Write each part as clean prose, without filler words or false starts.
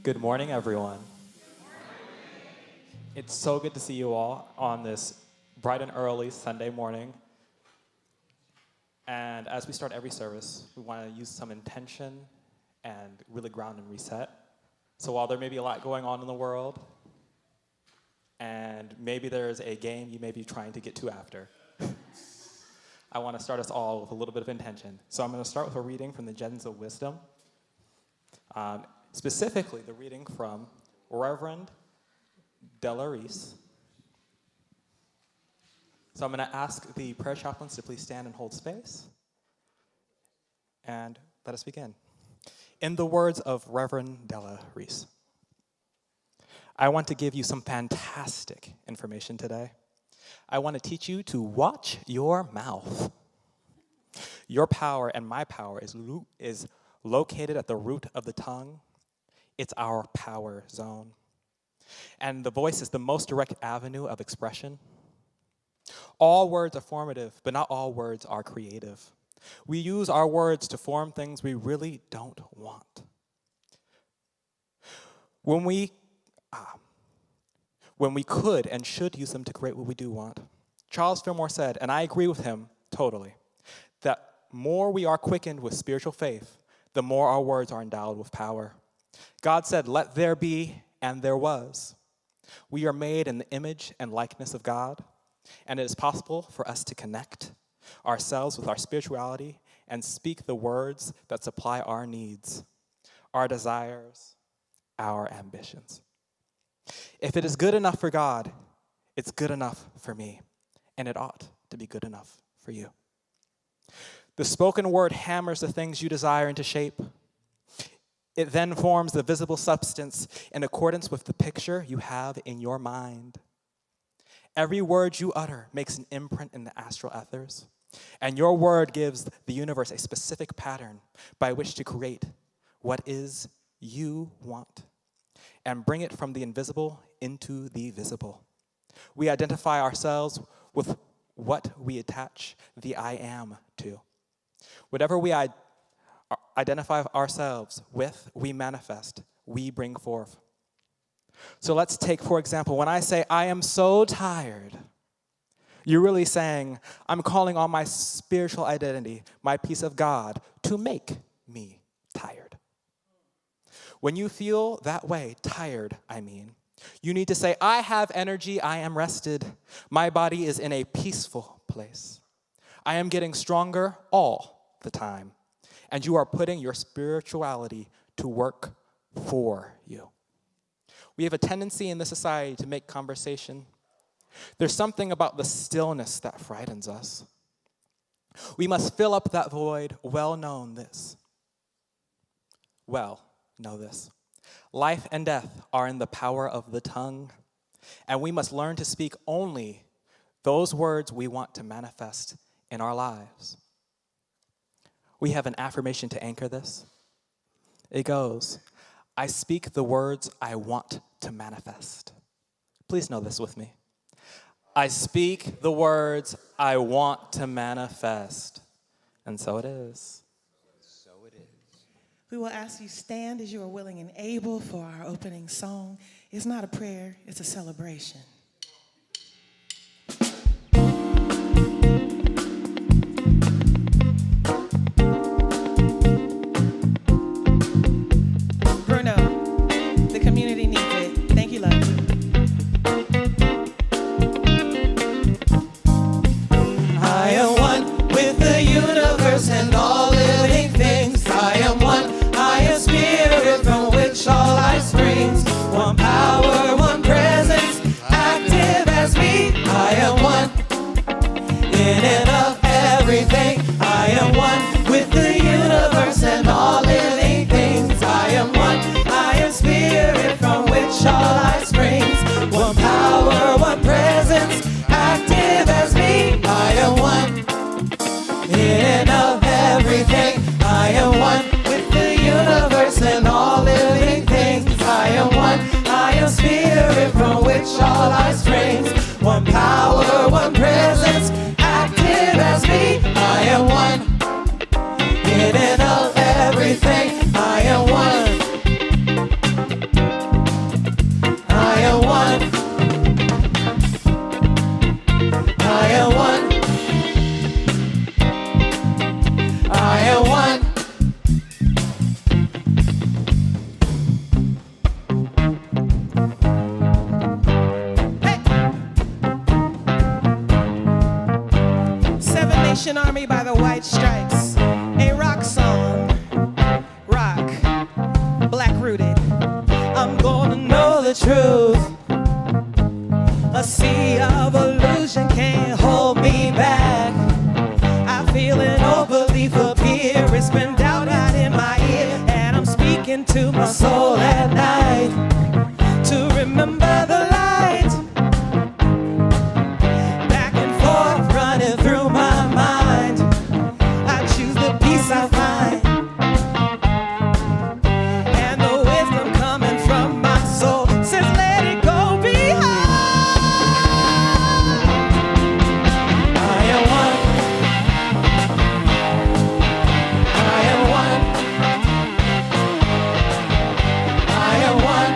Good morning, everyone. It's so good to see you all on this bright and early Sunday morning. And as we start every service, we want to use some intention and really ground and reset. So while there may be a lot going on in the world, and maybe there's a game you may be trying to get to after, I want to start us all with a little bit of intention. So I'm going to start with a reading from the Gems of Wisdom. Specifically, the reading from Reverend Della Reese. So I'm going to ask the prayer chaplains to please stand and hold space. And let us begin. In the words of Reverend Della Reese, I want to give you some fantastic information today. I want to teach you to watch your mouth. Your power and my power is located at the root of the tongue. It's our power zone. And the voice is the most direct avenue of expression. All words are formative, but not all words are creative. We use our words to form things we really don't want. When we could and should use them to create what we do want. Charles Fillmore said, and I agree with him totally, that more we are quickened with spiritual faith, the more our words are endowed with power. God said, let there be, and there was. We are made in the image and likeness of God, and it is possible for us to connect ourselves with our spirituality and speak the words that supply our needs, our desires, our ambitions. If it is good enough for God, it's good enough for me, and it ought to be good enough for you. The spoken word hammers the things you desire into shape. It then forms the visible substance in accordance with the picture you have in your mind. Every word you utter makes an imprint in the astral ethers, and your word gives the universe a specific pattern by which to create what is you want and bring it from the invisible into the visible. We identify ourselves with what we attach the I am to. Whatever we identify ourselves with, we manifest, we bring forth. So let's take, for example, when I say, I am so tired, you're really saying, I'm calling on my spiritual identity, my peace of God, to make me tired. When you feel that way, tired, you need to say, I have energy, I am rested. My body is in a peaceful place. I am getting stronger all the time. And you are putting your spirituality to work for you. We have a tendency in this society to make conversation. There's something about the stillness that frightens us. We must fill up that void. Know this. Life and death are in the power of the tongue, and we must learn to speak only those words we want to manifest in our lives. We have an affirmation to anchor this. It goes, I speak the words I want to manifest. Please know this with me. I speak the words I want to manifest. And so it is. So it is. We will ask you stand as you are willing and able for our opening song. It's not a prayer, it's a celebration. Community needs it. Thank you, love. I am one with the universe and all living things. I am one, I am spirit from which all life springs. One power, one presence, active as me. I am one, in and of everything. I am one with the universe and all living things. I am one, I am spirit from which all life springs. One power, one presence, active as me. I am one, in and of everything. I am one with the universe and all living things. I am one, I am spirit from which all life springs. One power, one presence, active as me. I am one, Salvation Army by the White Stripes, a rock song, rock, black rooted. I'm gonna know the truth. A sea of illusion can't hold me back. I feel an overbelief appear. It's been doubt out in my ear, and I'm speaking to my soul at night to remember the light. Back and forth running through my mind. I choose the peace I find, and the wisdom coming from my soul says let it go behind. I am one. I am one. I am one.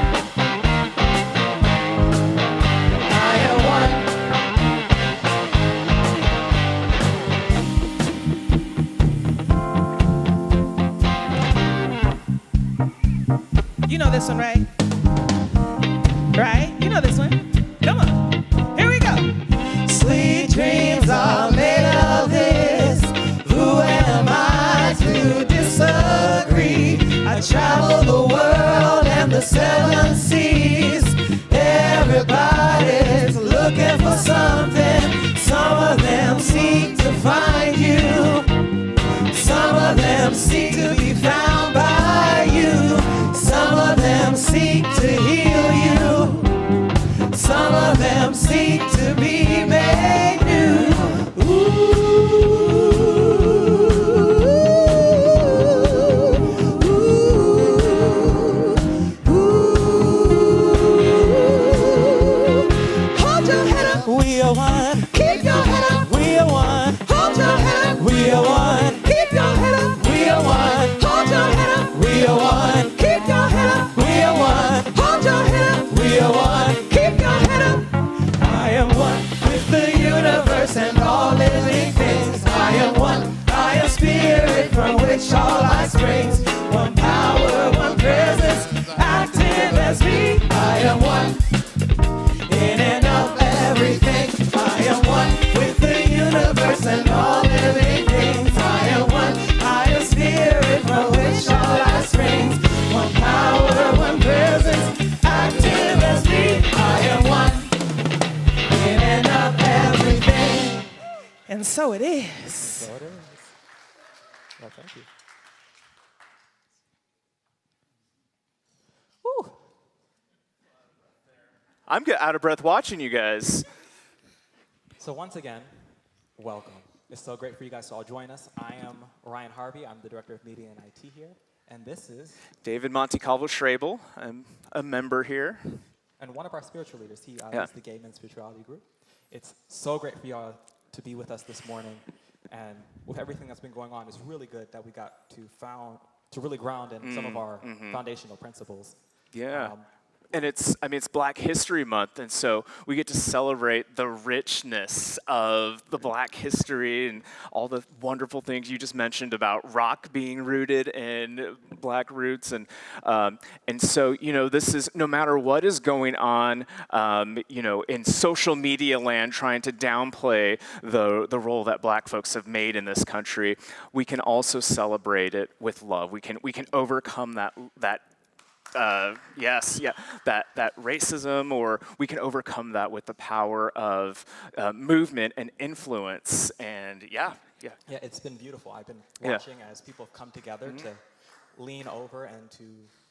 I am one. You know this one, right? Right? You know this one. Come on. Here we go. Sweet dreams are made of this. Who am I to disagree? I travel the world and the seven seas. Everybody's looking for something. Some of them seek to find you. Some of them seek to be found by you. Some of them seek to heal you. Some of them seek to be made new. Hold your head up. We are one. Keep your head up. We are one. Hold your head up. We are one. Keep your head up. We are one. Hold your head up. We are one. Keep your head up. We are one. Hold your head up. We are one. Keep your head up. I am one with the universe and all living things. I am one. I am spirit from which all life springs. One power, one presence, active as me. I am one. In and of everything. I am one with the universe and all living things. I am one. I am spirit from which all life springs. One power, one presence, active as me. I am one. In and of everything. And so it is. So it is. Well, thank you. Woo. I'm out of breath watching you guys. So once again, welcome. It's so great for you guys to all join us. I am Ryan Harvey. I'm the Director of Media and IT here. And this is, David Montecalvo Schrabel. I'm a member here. and one of our spiritual leaders. He Yeah. leads the Gay Men's Spirituality Group. It's so great for y'all to be with us this morning. And with everything that's been going on, it's really good that we got to really ground in some of our foundational principles. Yeah. And it's Black History Month, and so we get to celebrate the richness of the Black history and all the wonderful things you just mentioned about rock being rooted in Black roots, and so this is no matter what is going on, in social media land, trying to downplay the role that Black folks have made in this country, we can also celebrate it with love. We can overcome that that racism, or we can overcome that with the power of movement and influence. And yeah, it's been beautiful. I've been watching as people have come together to lean over and to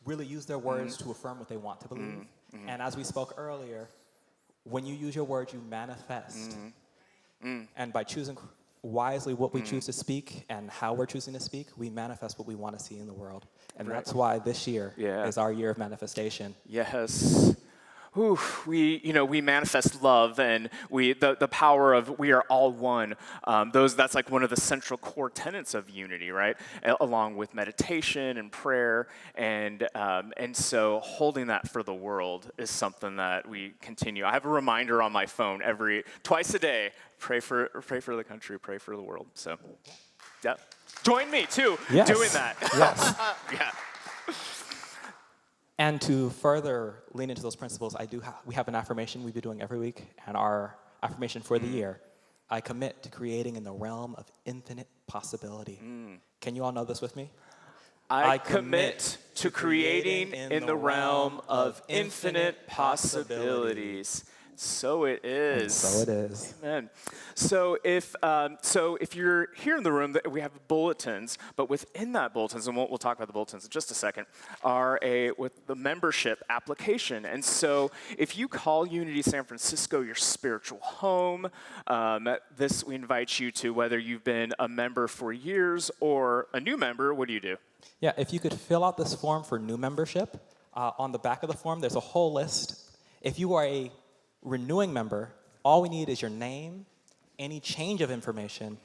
really use their words to affirm what they want to believe. And as we spoke earlier, when you use your words, you manifest. And by choosing wisely what we choose to speak and how we're choosing to speak, we manifest what we want to see in the world. And that's why this year is our year of manifestation. Yes. We manifest love, and the power of we are all one. That's like one of the central core tenets of unity, right? Along with meditation and prayer, and so holding that for the world is something that we continue. I have a reminder on my phone twice a day. Pray for the country, pray for the world. So, yeah, join me too doing that. Yes. Yeah. And to further lean into those principles, we have an affirmation we be doing every week, and our affirmation for the year I commit to creating in the realm of infinite possibility. Can you all know this with me? I commit to creating in the realm of infinite possibilities. So it is. So it is. Amen. So if you're here in the room, we have bulletins, but within that bulletins, and we'll talk about the bulletins in just a second, are with the membership application. And so if you call Unity San Francisco your spiritual home, this we invite you to, whether you've been a member for years or a new member. What do you do? Yeah, if you could fill out this form for new membership, on the back of the form, there's a whole list. If you are a renewing member, all we need is your name, any change of information,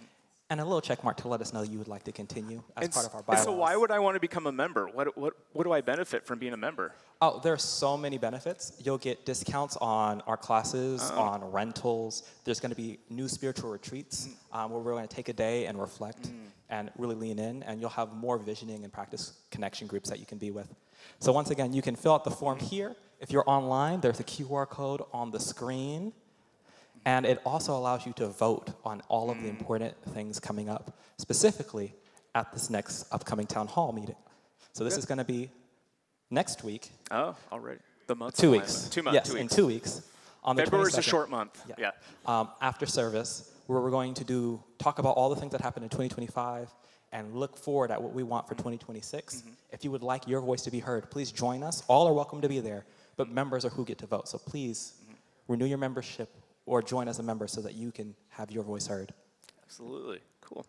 and a little check mark to let us know you would like to continue as part of our bylaws. So why would I want to become a member? What do I benefit from being a member? Oh, there are so many benefits. You'll get discounts on our classes, on rentals. There's going to be new spiritual retreats where we're going to take a day and reflect and really lean in, and you'll have more visioning and practice connection groups that you can be with. So once again, you can fill out the form here. If you're online, there's a QR code on the screen, and it also allows you to vote on all of the important things coming up, specifically at this next upcoming town hall meeting. So this is going to be next week. Oh, already. The month. 2 weeks. 2 months. Yes, 2 in weeks. 2 weeks. On the February's 22nd. a short month. Yeah. After service, where we're going to talk about all the things that happened in 2025 and look forward at what we want for 2026. If you would like your voice to be heard, please join us. All are welcome to be there, but members are who get to vote. So please renew your membership or join as a member so that you can have your voice heard. Absolutely. Cool.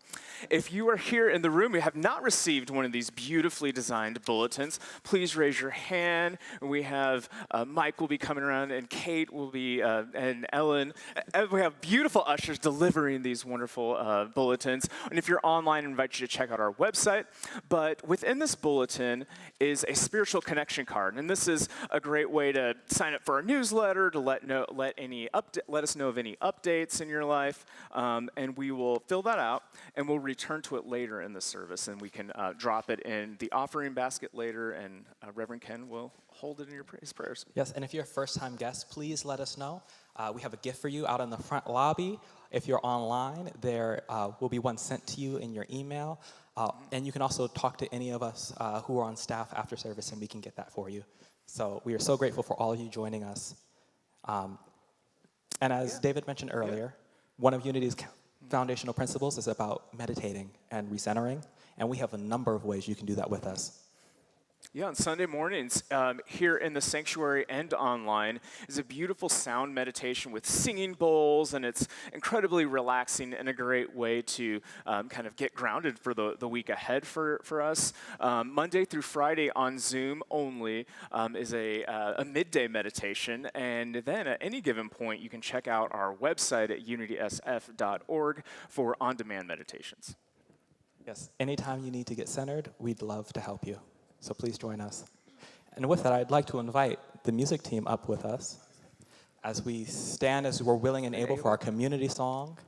If you are here in the room, you have not received one of these beautifully designed bulletins, please raise your hand. We have Mike will be coming around, and Kate will be, and Ellen. We have beautiful ushers delivering these wonderful bulletins. And if you're online, I invite you to check out our website. But within this bulletin is a spiritual connection card, and this is a great way to sign up for our newsletter, to let us know of any updates in your life, and we will fill that out. And we'll return to it later in the service, and we can drop it in the offering basket later, and Reverend Ken will hold it in his prayers. Yes, and if you're a first-time guest, please let us know. We have a gift for you out in the front lobby. If you're online, there will be one sent to you in your email. And you can also talk to any of us who are on staff after service, and we can get that for you. So we are so grateful for all of you joining us. And as David mentioned earlier, one of Unity's foundational principles is about meditating and recentering, and we have a number of ways you can do that with us. Yeah, on Sunday mornings here in the sanctuary and online is a beautiful sound meditation with singing bowls, and it's incredibly relaxing and a great way to kind of get grounded for the week ahead for us. Monday through Friday on Zoom only is a midday meditation, and then at any given point you can check out our website at unitysf.org for on-demand meditations. Yes, anytime you need to get centered, we'd love to help you. So please join us. And with that, I'd like to invite the music team up with us as we stand as we're willing and able for our community song,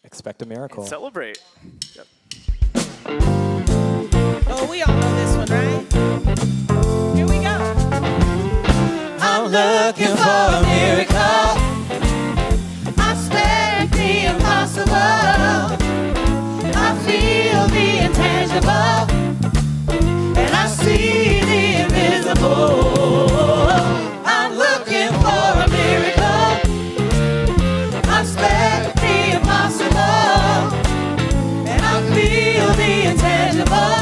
Expect a Miracle. And celebrate. Yep. Oh, we all know this one, right? Here we go. I'm looking for a miracle. I expect the impossible. I feel the intangible. And I see the invisible. I'm looking for a miracle. I expect the impossible. And I feel the intangible.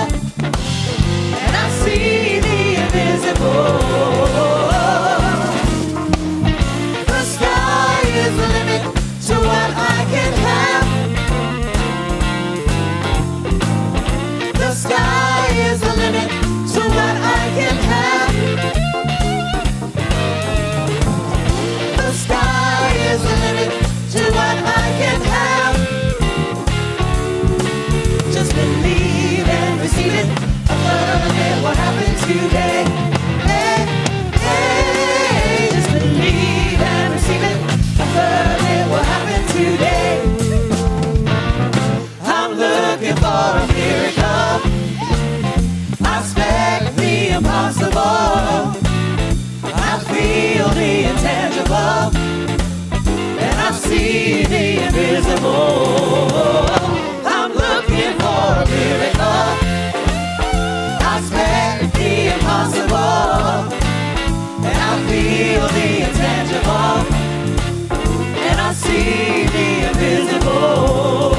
And I see the invisible. I'm looking for a miracle. I expect the impossible, and I feel the intangible, and I see the invisible.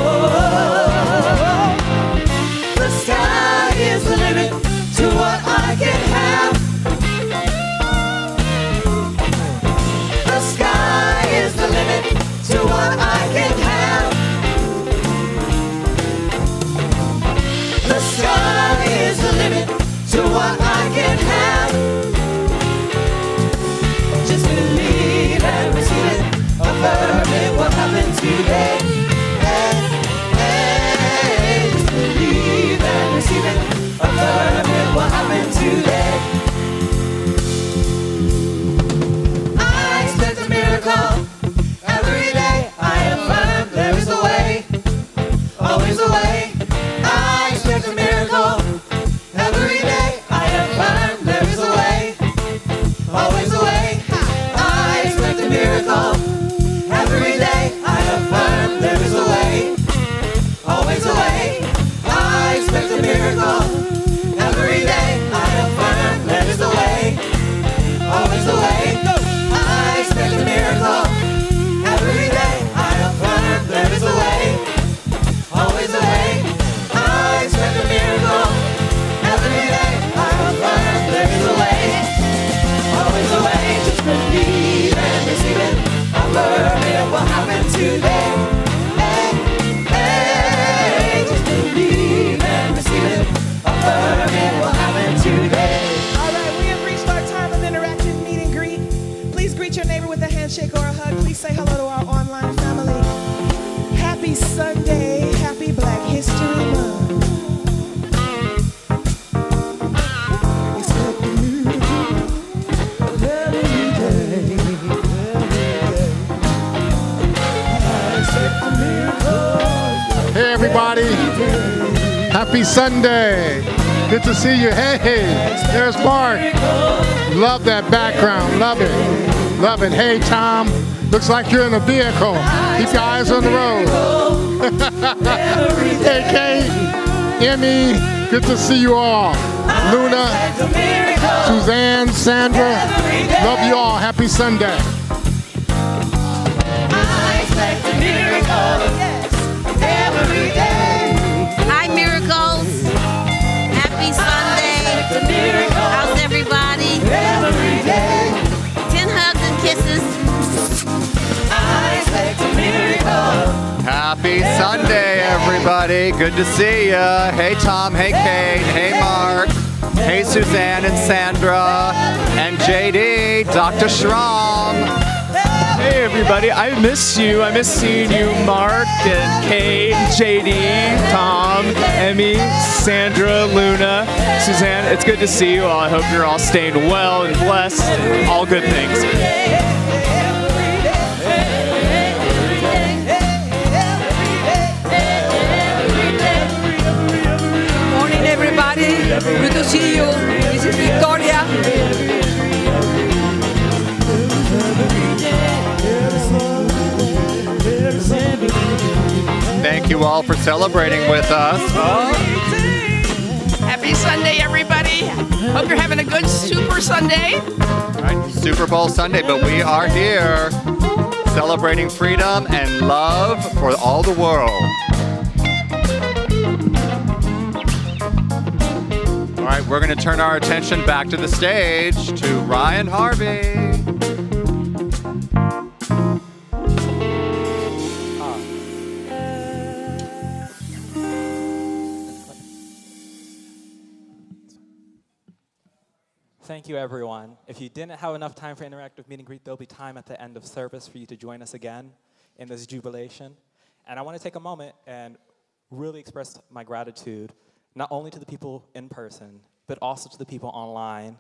The sky is the limit to what I can have. The sky is the limit to what I can have. The sky is the limit to what I can have. Just believe and receive it. Affirm it, what happened today. Hey, hey, just believe and receive it. Affirm it, what happened today. I expect a miracle every day. I affirm there is a way, always a way. I expect a miracle every day. I affirm there is a way, always a way. I expect a miracle every day. I affirm there is a way, always a way. I expect a miracle every day. I affirm there is a way, always a way. I expect a miracle every day. I affirm there is a way, always a way. I expect a miracle every day. I affirm there is a way, always a way. Just believe and receive it. Affirm it, what happened today. Hey, hey, just believe and receive it. Affirm it, what happened today. All right, we have reached our time of interactive meet and greet. Please greet your neighbor with a handshake or a hug. Please say hello to our online family. Happy Sunday, happy Black History Month. Expect a miracle every day. I expect a miracle. Hey everybody, happy Sunday. Good to see you. Hey, there's Mark. Love that background, love it. Love it. Hey Tom, looks like you're in a vehicle. Keep your eyes on the road. Hey Kate, Emmy, good to see you all. Luna, Suzanne, Sandra, love you all. Happy Sunday. I expect a miracle, yes, every day. Hi, Miracles. Happy Sunday. How's everybody? Every day. 10 hugs and kisses. I expect a miracle. Happy Sunday, everybody. Good to see ya. Hey, Tom. Hey, Kate. Hey, Mark. Hey, Suzanne and Sandra. And JD, Dr. Schramm. Hey everybody, I miss you. I miss seeing you, Mark and Kate, JD, Tom, Emmy, Sandra, Luna, Suzanne. It's good to see you all. I hope you're all staying well and blessed and all good things. Morning, everybody. Good to see you. This is Victoria. Thank you all for celebrating with us. Happy Sunday, everybody. Hope you're having a good Super Sunday. All right, Super Bowl Sunday, but we are here celebrating freedom and love for all the world. All right, we're going to turn our attention back to the stage to Ryan Harvey. Thank you, everyone. If you didn't have enough time for interactive meet and greet, there'll be time at the end of service for you to join us again in this jubilation. And I want to take a moment and really express my gratitude, not only to the people in person, but also to the people online.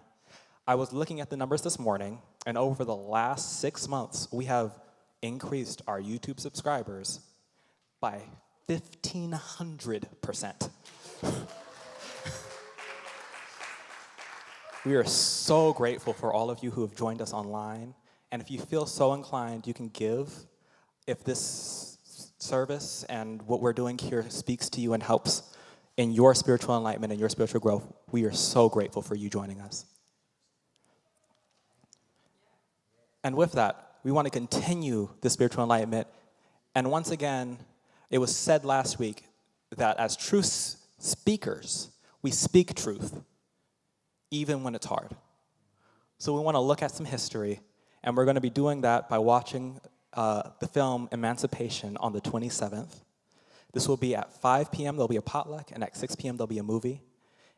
I was looking at the numbers this morning, and over the last 6 months, we have increased our YouTube subscribers by 1,500%. We are so grateful for all of you who have joined us online. And if you feel so inclined, you can give. If this service and what we're doing here speaks to you and helps in your spiritual enlightenment and your spiritual growth, we are so grateful for you joining us. And with that, we want to continue the spiritual enlightenment. And once again, it was said last week that as truth speakers, we speak truth, even when it's hard. So we want to look at some history, and we're going to be doing that by watching the film Emancipation on the 27th. This will be at 5 p.m. There'll be a potluck, and at 6 p.m. there'll be a movie.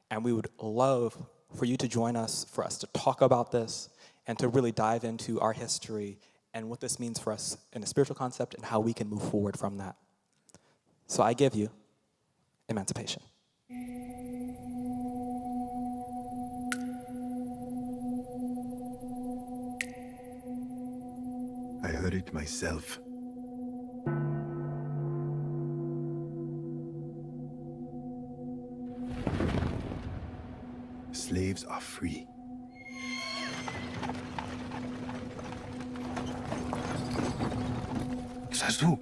And we would love for you to join us, for us to talk about this, and to really dive into our history and what this means for us in a spiritual concept and how we can move forward from that. So I give you Emancipation. I heard it myself. Slaves are free. Zazu.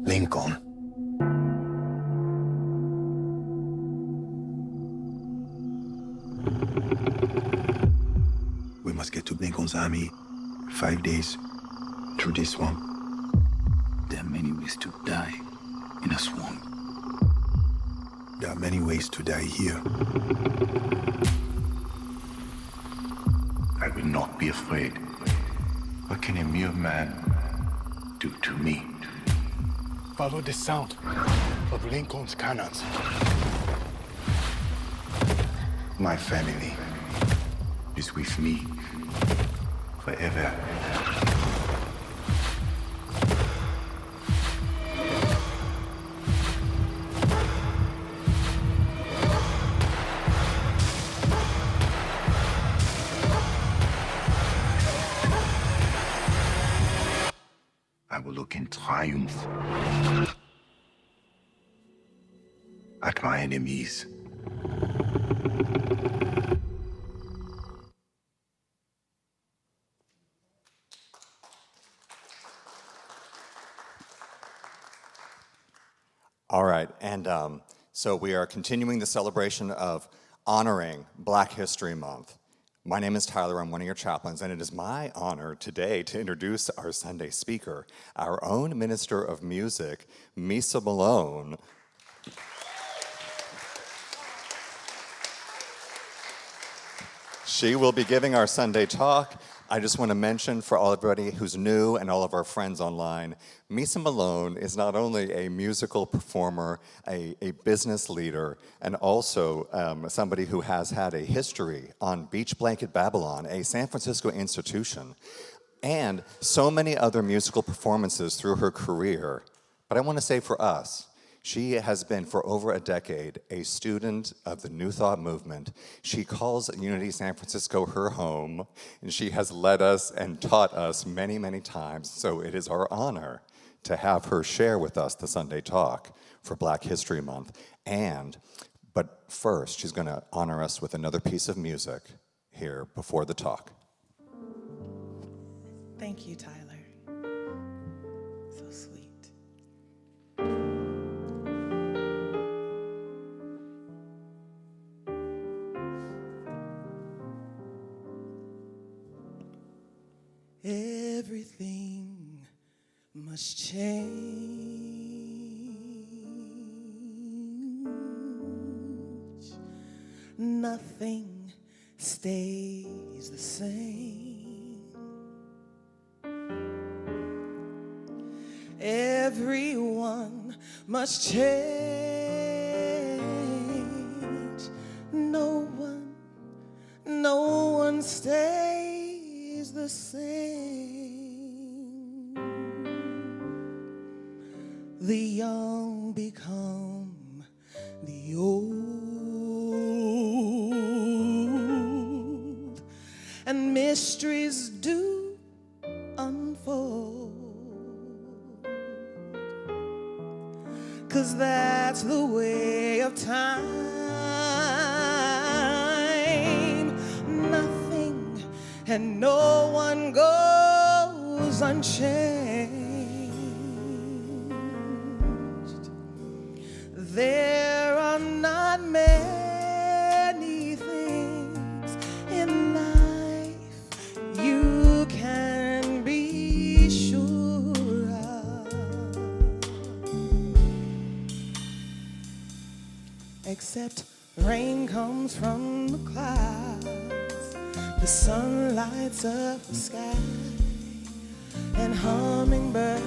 Lincoln. We must get to Lincoln's army. 5 days through this swamp. There are many ways to die in a swamp. There are many ways to die here. I will not be afraid. What can a mere man do to me? Follow the sound of Lincoln's cannons. My family is with me forever. I will look in triumph at my enemies. All right, and so we are continuing the celebration of honoring Black History Month. My name is Tyler, I'm one of your chaplains, and it is my honor today to introduce our Sunday speaker, our own Minister of Music, Misa Malone. She will be giving our Sunday talk. I just want to mention for everybody who's new and all of our friends online, Misa Malone is not only a musical performer, a business leader, and also somebody who has had a history on Beach Blanket Babylon, a San Francisco institution, and so many other musical performances through her career. But I want to say for us, she has been for over a decade a student of the New Thought movement. She calls Unity San Francisco her home, and she has led us and taught us many, many times. So it is our honor to have her share with us the Sunday talk for Black History Month. But first, she's going to honor us with another piece of music here before the talk. Thank you, Tyler. So sweet. Everything must change. Nothing stays the same. Everyone must change. No one stays the same. The young become the old, and mysteries do unfold. 'Cause that's the way of time. Nothing and no one goes unchanged. There are not many things in life you can be sure of, except rain comes from the clouds, the sun lights up the sky, and hummingbirds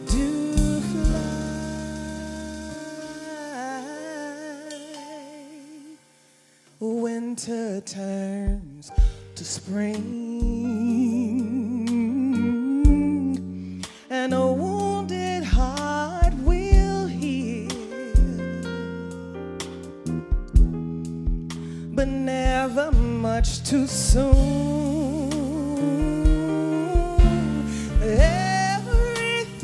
do fly. Winter turns to spring, and a wounded heart will heal, but never much too soon. Everything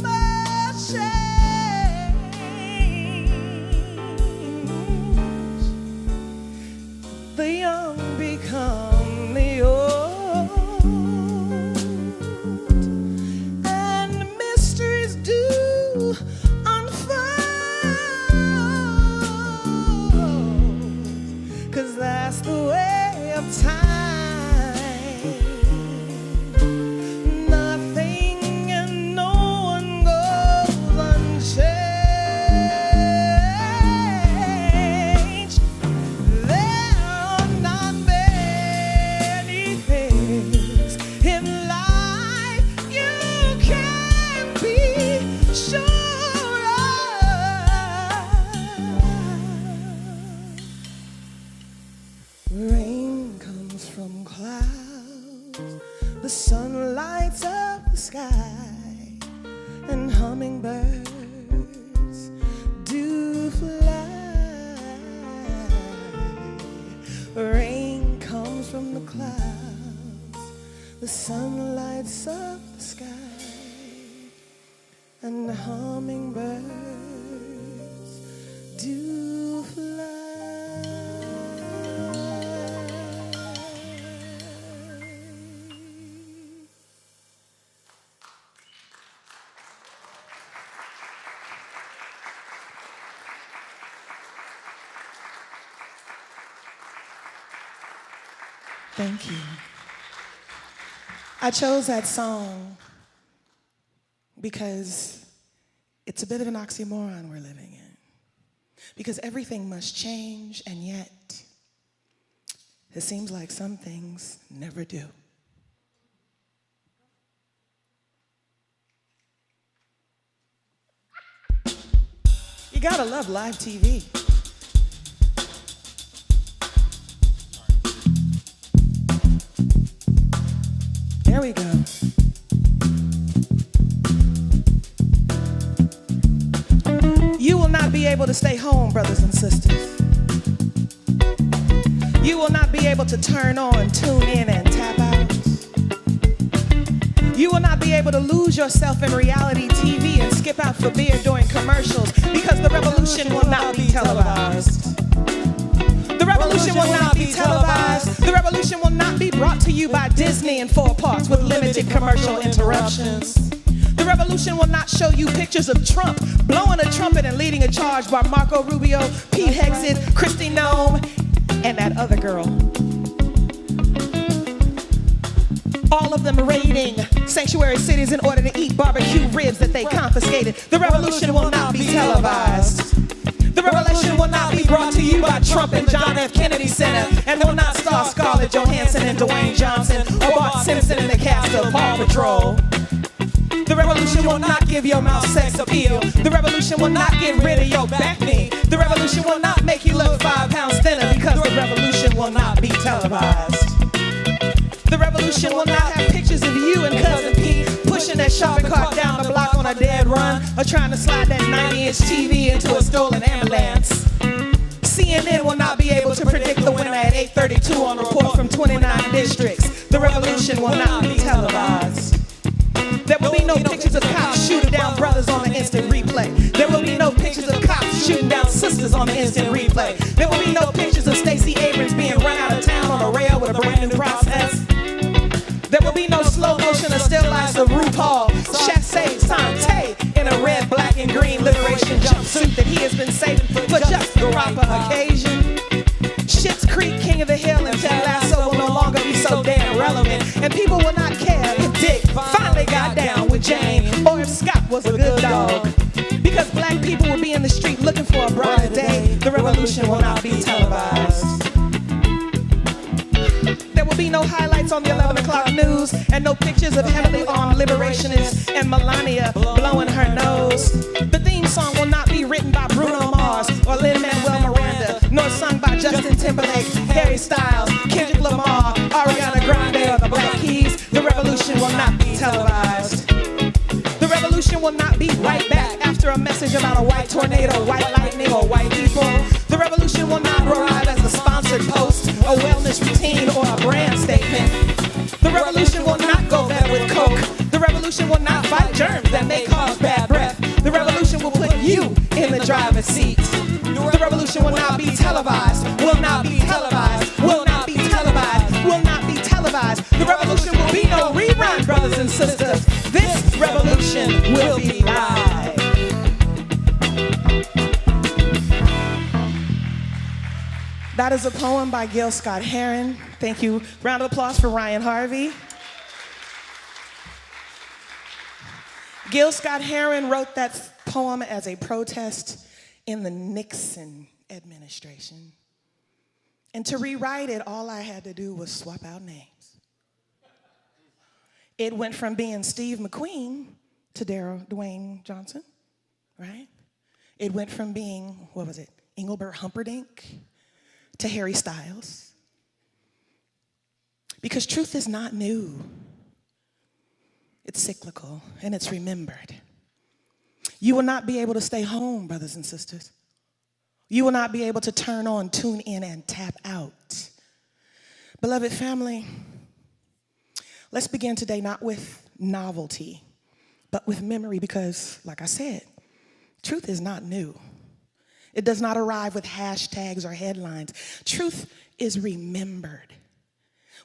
must change. The young become the old, and mysteries do unfold, 'cause that's the way of time. Nothing and no one goes unchanged. There are not many things in life you can be sure of. Rain comes from clouds, the sun lights up the sky, and hummingbirds do fly. Rain comes from the clouds, the sun lights up the sky, and the hummingbirds do fly. Thank you. I chose that song because it's a bit of an oxymoron we're living in. Because everything must change, and yet it seems like some things never do. You gotta love live TV. There we go. You will not be able to stay home, brothers and sisters. You will not be able to turn on, tune in, and tap out. You will not be able to lose yourself in reality TV and skip out for beer during commercials, because the revolution will not be televised. The revolution will not be televised. The revolution will not be brought to you by Disney in 4 parts with limited commercial interruptions. The revolution will not show you pictures of Trump blowing a trumpet and leading a charge by Marco Rubio, Pete Hegseth, Kristi Noem, and that other girl. All of them raiding sanctuary cities in order to eat barbecue ribs that they confiscated. The revolution will not be televised. The revelation will not be brought to you by Trump and John F. Kennedy Center, and will not star Scarlett Johansson and Dwayne Johnson or Bart Simpson in the cast of Paw Patrol. The revolution will not give your mouth sex appeal. The revolution will not get rid of your back knee. The revolution will not make you look 5 pounds thinner, because the revolution will not be televised. The revolution will not have pictures of you and Cousin Pete pushing that shopping cart down the block on a dead run, or trying to slide that 90-inch TV into a stolen ambulance. CNN will not be able to predict the winner at 8:32 on a report from 29 districts. The revolution will not be televised. There will be no pictures of cops shooting down brothers on the instant replay. There will be no pictures of cops shooting down sisters on the instant replay. There will be no pictures of Stacey Abrams being run out of town on a rail with a brand new process. There will be no slow motion or still lives of RuPaul, Chassé, Santé in a red, black, and green liberation celebration jumpsuit that he has been saving for just the proper occasion. Schitt's Creek, King of the Hill, and Ted Lasso will no longer be so damn relevant. And people will not care if Dick finally got down with Jane or if Scott was a good dog. Because black people will be in the street looking for a brighter day. The revolution will not be televised. There will be no highlights on the 11 o'clock news and no pictures of heavily armed liberationists and Melania blowing her nose. The theme song will not be written by Bruno Mars or Lin-Manuel Miranda, nor sung by Justin Timberlake, Harry Styles, Kendrick Lamar, Ariana Grande, or the Black Keys. The revolution will not be televised. The revolution will not be right back after a message about a white tornado, white lightning, or white people. The revolution will not arrive as a sponsored post, a wellness routine, or a brand statement. The revolution will not go better with Coke. The revolution will not fight germs that may cause bad breath. The revolution will put you in the driver's seat. The revolution will not be televised, will not be televised, will not be televised, will not be televised. The revolution will be no rerun, brothers and sisters. This revolution will be live. That is a poem by Gil Scott-Heron. Thank you. Round of applause for Ryan Harvey. Gil Scott-Heron wrote that poem as a protest in the Nixon administration. And to rewrite it, all I had to do was swap out names. It went from being Steve McQueen to Dwayne Johnson, right? It went from being, Engelbert Humperdinck to Harry Styles. Because truth is not new. It's cyclical and it's remembered. You will not be able to stay home, brothers and sisters. You will not be able to turn on, tune in, and tap out. Beloved family, let's begin today not with novelty, but with memory because, like I said, truth is not new. It does not arrive with hashtags or headlines. Truth is remembered.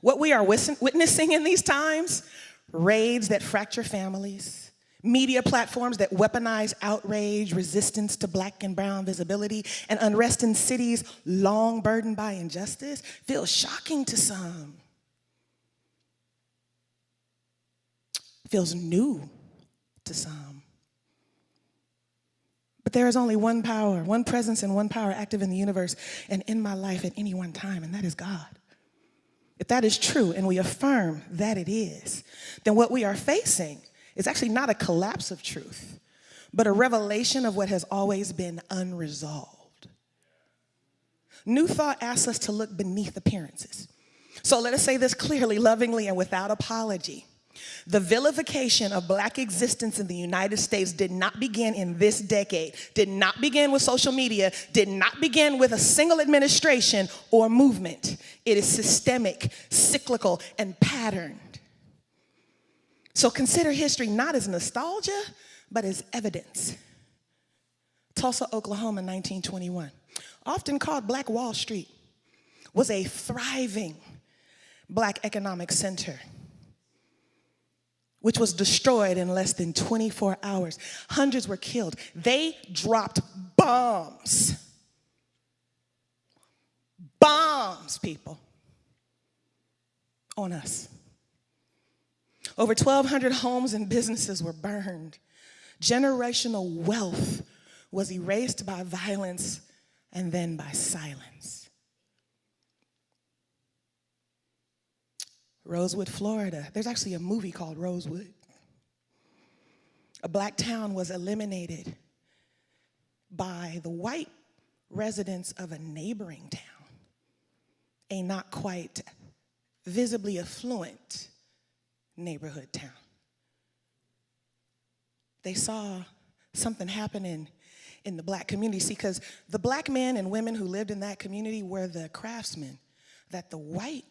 What we are witnessing in these times, raids that fracture families, media platforms that weaponize outrage, resistance to black and brown visibility, and unrest in cities long burdened by injustice, feels shocking to some. Feels new to some. But there is only one power, one presence and one power active in the universe and in my life at any one time, and that is God. If that is true, and we affirm that it is, then what we are facing is actually not a collapse of truth, but a revelation of what has always been unresolved. New Thought asks us to look beneath appearances. So let us say this clearly, lovingly, and without apology. The vilification of black existence in the United States did not begin in this decade, did not begin with social media, did not begin with a single administration or movement. It is systemic, cyclical, and patterned. So consider history not as nostalgia, but as evidence. Tulsa, Oklahoma, 1921, often called Black Wall Street, was a thriving black economic center, which was destroyed in less than 24 hours. Hundreds were killed. They dropped bombs. Bombs, people, on us. Over 1,200 homes and businesses were burned. Generational wealth was erased by violence and then by silence. Rosewood, Florida. There's actually a movie called Rosewood. A black town was eliminated by the white residents of a neighboring town, a not quite visibly affluent neighborhood town. They saw something happening in the black community. See, because the black men and women who lived in that community were the craftsmen that the white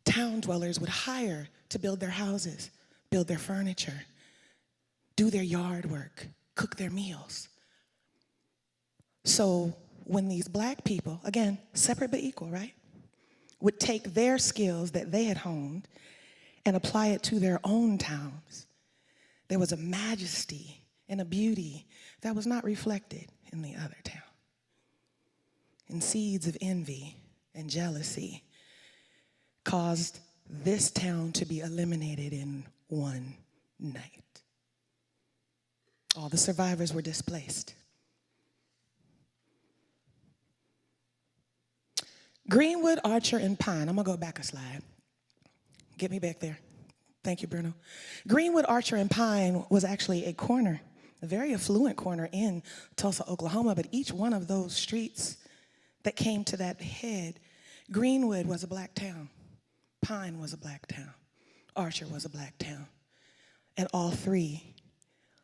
town dwellers would hire to build their houses, build their furniture, do their yard work, cook their meals. So when these black people, again, separate but equal, right, would take their skills that they had honed and apply it to their own towns, there was a majesty and a beauty that was not reflected in the other town. And seeds of envy and jealousy caused this town to be eliminated in one night. All the survivors were displaced. Greenwood, Archer, and Pine. I'm going to go back a slide. Get me back there. Thank you, Bruno. Greenwood, Archer, and Pine was actually a corner, a very affluent corner in Tulsa, Oklahoma, but each one of those streets that came to that head, Greenwood was a black town. Pine was a black town. Archer was a black town. And all three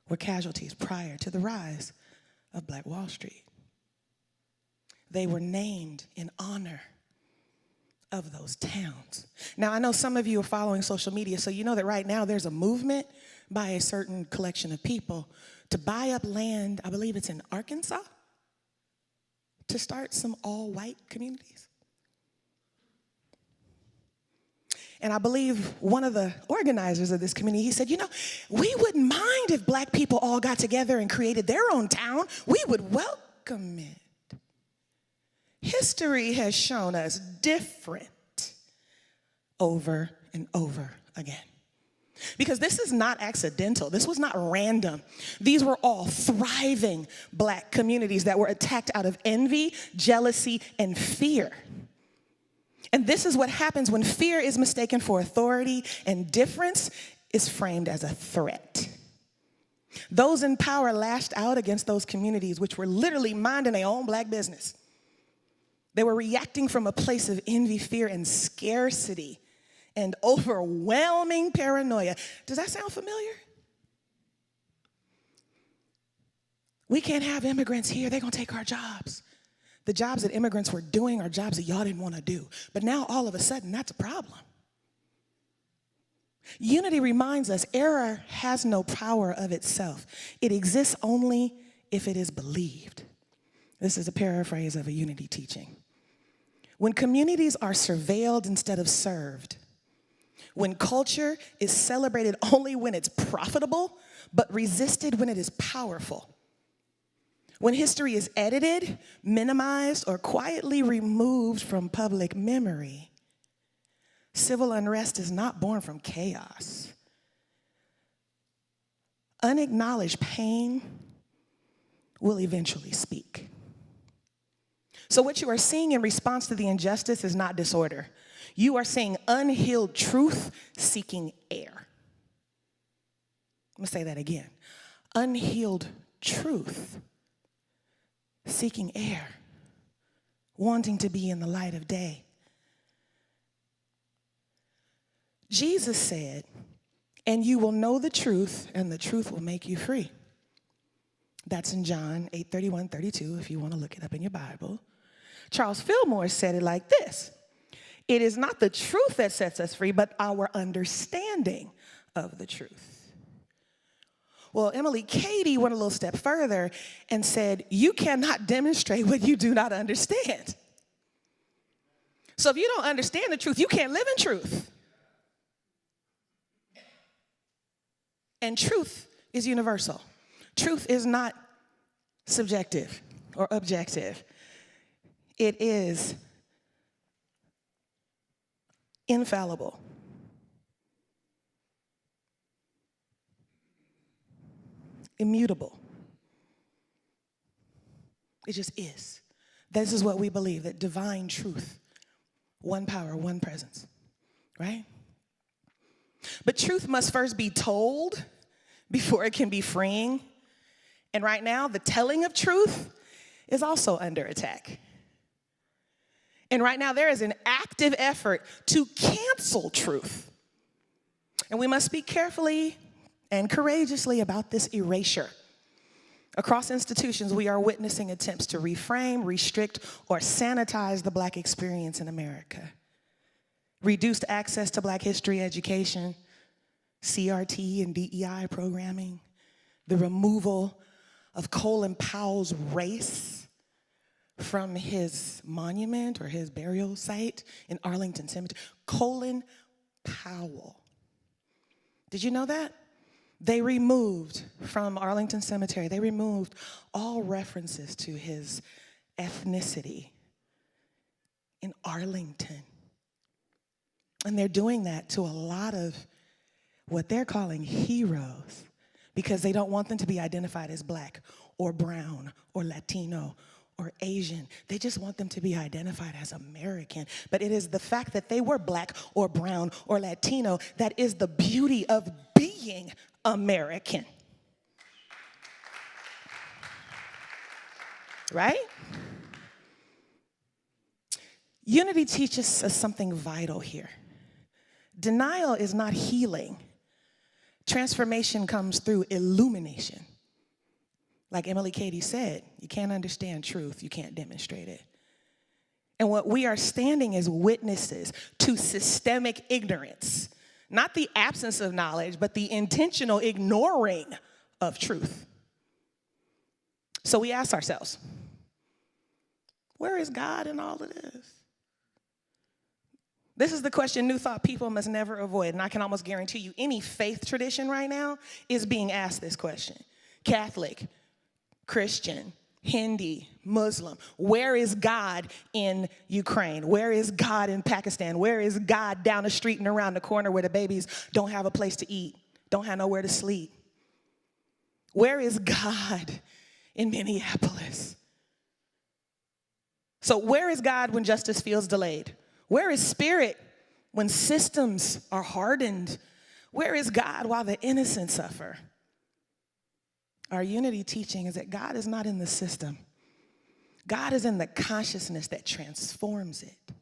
were casualties prior to the rise of Black Wall Street. They were named in honor of those towns. Now, I know some of you are following social media, so you know that right now there's a movement by a certain collection of people to buy up land, I believe it's in Arkansas, to start some all-white communities. And I believe one of the organizers of this community, he said, you know, we wouldn't mind if black people all got together and created their own town. We would welcome it. History has shown us different over and over again. Because this is not accidental. This was not random. These were all thriving black communities that were attacked out of envy, jealousy, and fear. And this is what happens when fear is mistaken for authority and difference is framed as a threat. Those in power lashed out against those communities which were literally minding their own black business. They were reacting from a place of envy, fear, and scarcity and overwhelming paranoia. Does that sound familiar? We can't have immigrants here. They're going to take our jobs. The jobs that immigrants were doing are jobs that y'all didn't want to do. But now all of a sudden, that's a problem. Unity reminds us error has no power of itself. It exists only if it is believed. This is a paraphrase of a unity teaching. When communities are surveilled instead of served, when culture is celebrated only when it's profitable, but resisted when it is powerful, when history is edited, minimized, or quietly removed from public memory, civil unrest is not born from chaos. Unacknowledged pain will eventually speak. So what you are seeing in response to the injustice is not disorder. You are seeing unhealed truth seeking air. I'm gonna say that again. Unhealed truth seeking air, wanting to be in the light of day. Jesus said, and you will know the truth, and the truth will make you free. That's in John 8:31-32, if you want to look it up in your Bible. Charles Fillmore said it like this: it is not the truth that sets us free, but our understanding of the truth. Well, Emily Cady went a little step further and said, you cannot demonstrate what you do not understand. So if you don't understand the truth, you can't live in truth. And truth is universal. Truth is not subjective or objective. It is infallible. Immutable. It just is. This is what we believe, that divine truth, one power, one presence, right? But truth must first be told before it can be freeing. And right now, the telling of truth is also under attack. And right now, there is an active effort to cancel truth. And we must speak carefully and courageously about this erasure. Across institutions, we are witnessing attempts to reframe, restrict, or sanitize the Black experience in America. Reduced access to Black history education, CRT and DEI programming, the removal of Colin Powell's race from his monument or his burial site in Arlington Cemetery. Colin Powell. Did you know that? they removed from Arlington Cemetery, they removed all references to his ethnicity in Arlington. And they're doing that to a lot of what they're calling heroes because they don't want them to be identified as black or brown or Latino or Asian. They just want them to be identified as American. But it is the fact that they were black or brown or Latino that is the beauty of being American. Right? Unity teaches us something vital here. Denial is not healing. Transformation comes through illumination. Like Emily Cady said, you can't understand truth, you can't demonstrate it. And what we are standing as witnesses to systemic ignorance, not the absence of knowledge, but the intentional ignoring of truth. So we ask ourselves, where is God in all of this? This is the question New Thought people must never avoid, and I can almost guarantee you any faith tradition right now is being asked this question. Catholic, Christian, Hindu, Muslim, where is God in Ukraine? Where is God in Pakistan? Where is God down the street and around the corner where the babies don't have a place to eat, don't have nowhere to sleep? Where is God in Minneapolis? So where is God when justice feels delayed? Where is spirit when systems are hardened? Where is God while the innocent suffer? Our unity teaching is that God is not in the system. God is in the consciousness that transforms it.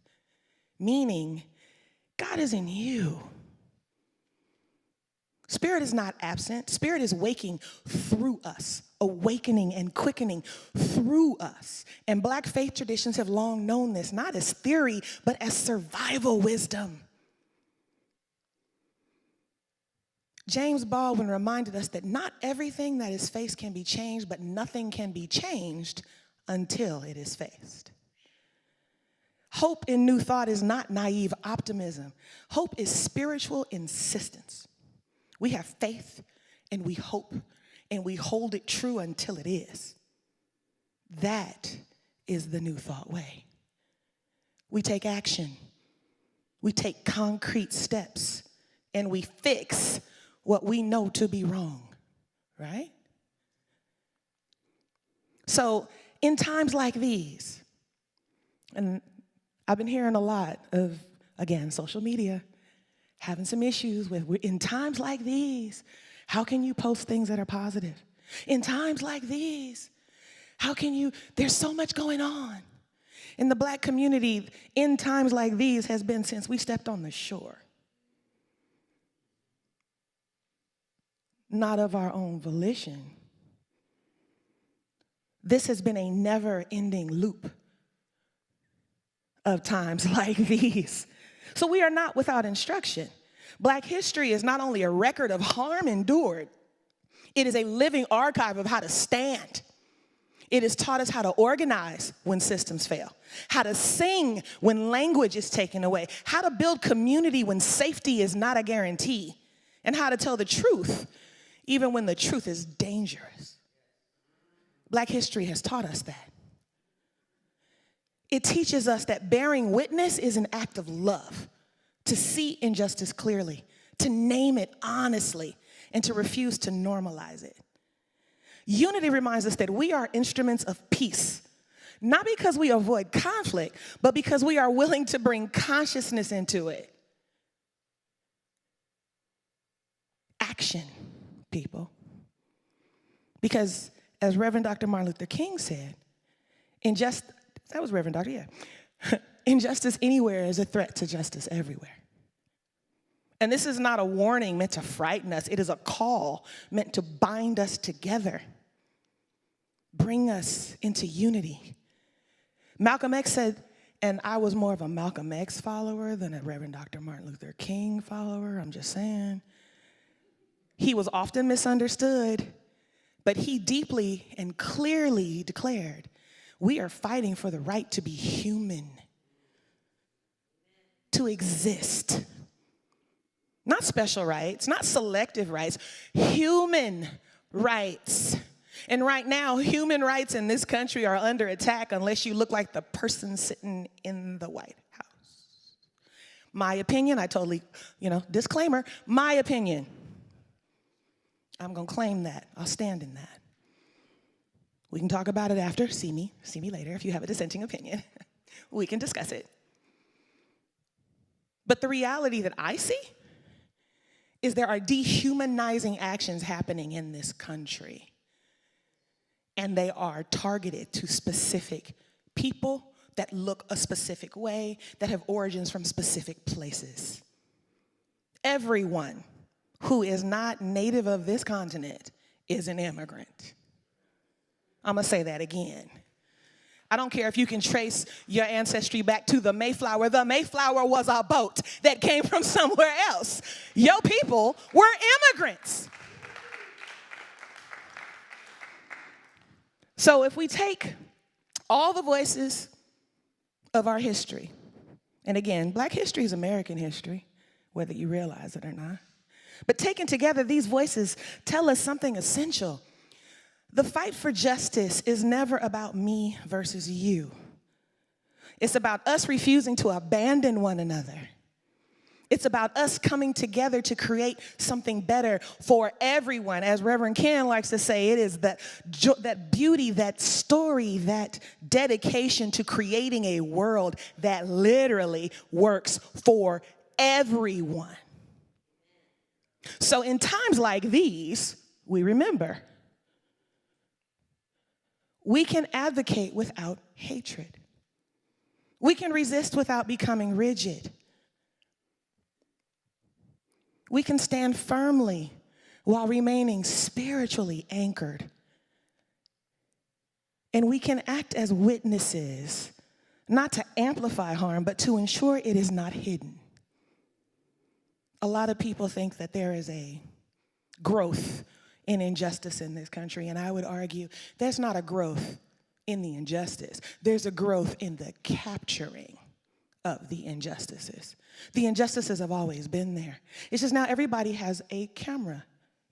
Meaning, God is in you. Spirit is not absent. Spirit is waking through us, awakening and quickening through us. And Black faith traditions have long known this, not as theory, but as survival wisdom. James Baldwin reminded us that not everything that is faced can be changed, but nothing can be changed until it is faced. Hope in New Thought is not naive optimism. Hope is spiritual insistence. We have faith and we hope and we hold it true until it is. That is the New Thought way. We take action. We take concrete steps and we fix what we know to be wrong, right? So in times like these, and I've been hearing a lot of, again, social media, having some issues with, in times like these, how can you post things that are positive? In times like these, how can you, there's so much going on. In the Black community, in times like these has been since we stepped on the shore. Not of our own volition. This has been a never-ending loop of times like these. So we are not without instruction. Black history is not only a record of harm endured, it is a living archive of how to stand. It has taught us how to organize when systems fail, how to sing when language is taken away, how to build community when safety is not a guarantee, and how to tell the truth even when the truth is dangerous. Black history has taught us that. It teaches us that bearing witness is an act of love, to see injustice clearly, to name it honestly, and to refuse to normalize it. Unity reminds us that we are instruments of peace, not because we avoid conflict, but because we are willing to bring consciousness into it. Action, people. Because as Reverend Dr. Martin Luther King said, that was Reverend Dr., yeah. Injustice anywhere is a threat to justice everywhere. And this is not a warning meant to frighten us. It is a call meant to bind us together, bring us into unity. Malcolm X said, and I was more of a Malcolm X follower than a Reverend Dr. Martin Luther King follower, I'm just saying. He was often misunderstood, but he deeply and clearly declared, we are fighting for the right to be human, to exist. Not special rights, not selective rights, human rights. And right now, human rights in this country are under attack unless you look like the person sitting in the White House. My opinion, I totally, disclaimer, my opinion. I'm going to claim that. I'll stand in that. We can talk about it after. See me later if you have a dissenting opinion. We can discuss it. But the reality that I see is there are dehumanizing actions happening in this country. And they are targeted to specific people that look a specific way, that have origins from specific places. Everyone who is not native of this continent is an immigrant. I'm gonna say that again. I don't care if you can trace your ancestry back to the Mayflower. The Mayflower was a boat that came from somewhere else. Your people were immigrants. So if we take all the voices of our history, and again, Black history is American history, whether you realize it or not, but taken together, these voices tell us something essential. The fight for justice is never about me versus you. It's about us refusing to abandon one another. It's about us coming together to create something better for everyone. As Reverend Ken likes to say, it is that beauty, that story, that dedication to creating a world that literally works for everyone. So in times like these, we remember, we can advocate without hatred. We can resist without becoming rigid. We can stand firmly while remaining spiritually anchored. And we can act as witnesses, not to amplify harm, but to ensure it is not hidden. A lot of people think that there is a growth in injustice in this country, and I would argue there's not a growth in the injustice. There's a growth in the capturing of the injustices. The injustices have always been there. It's just now everybody has a camera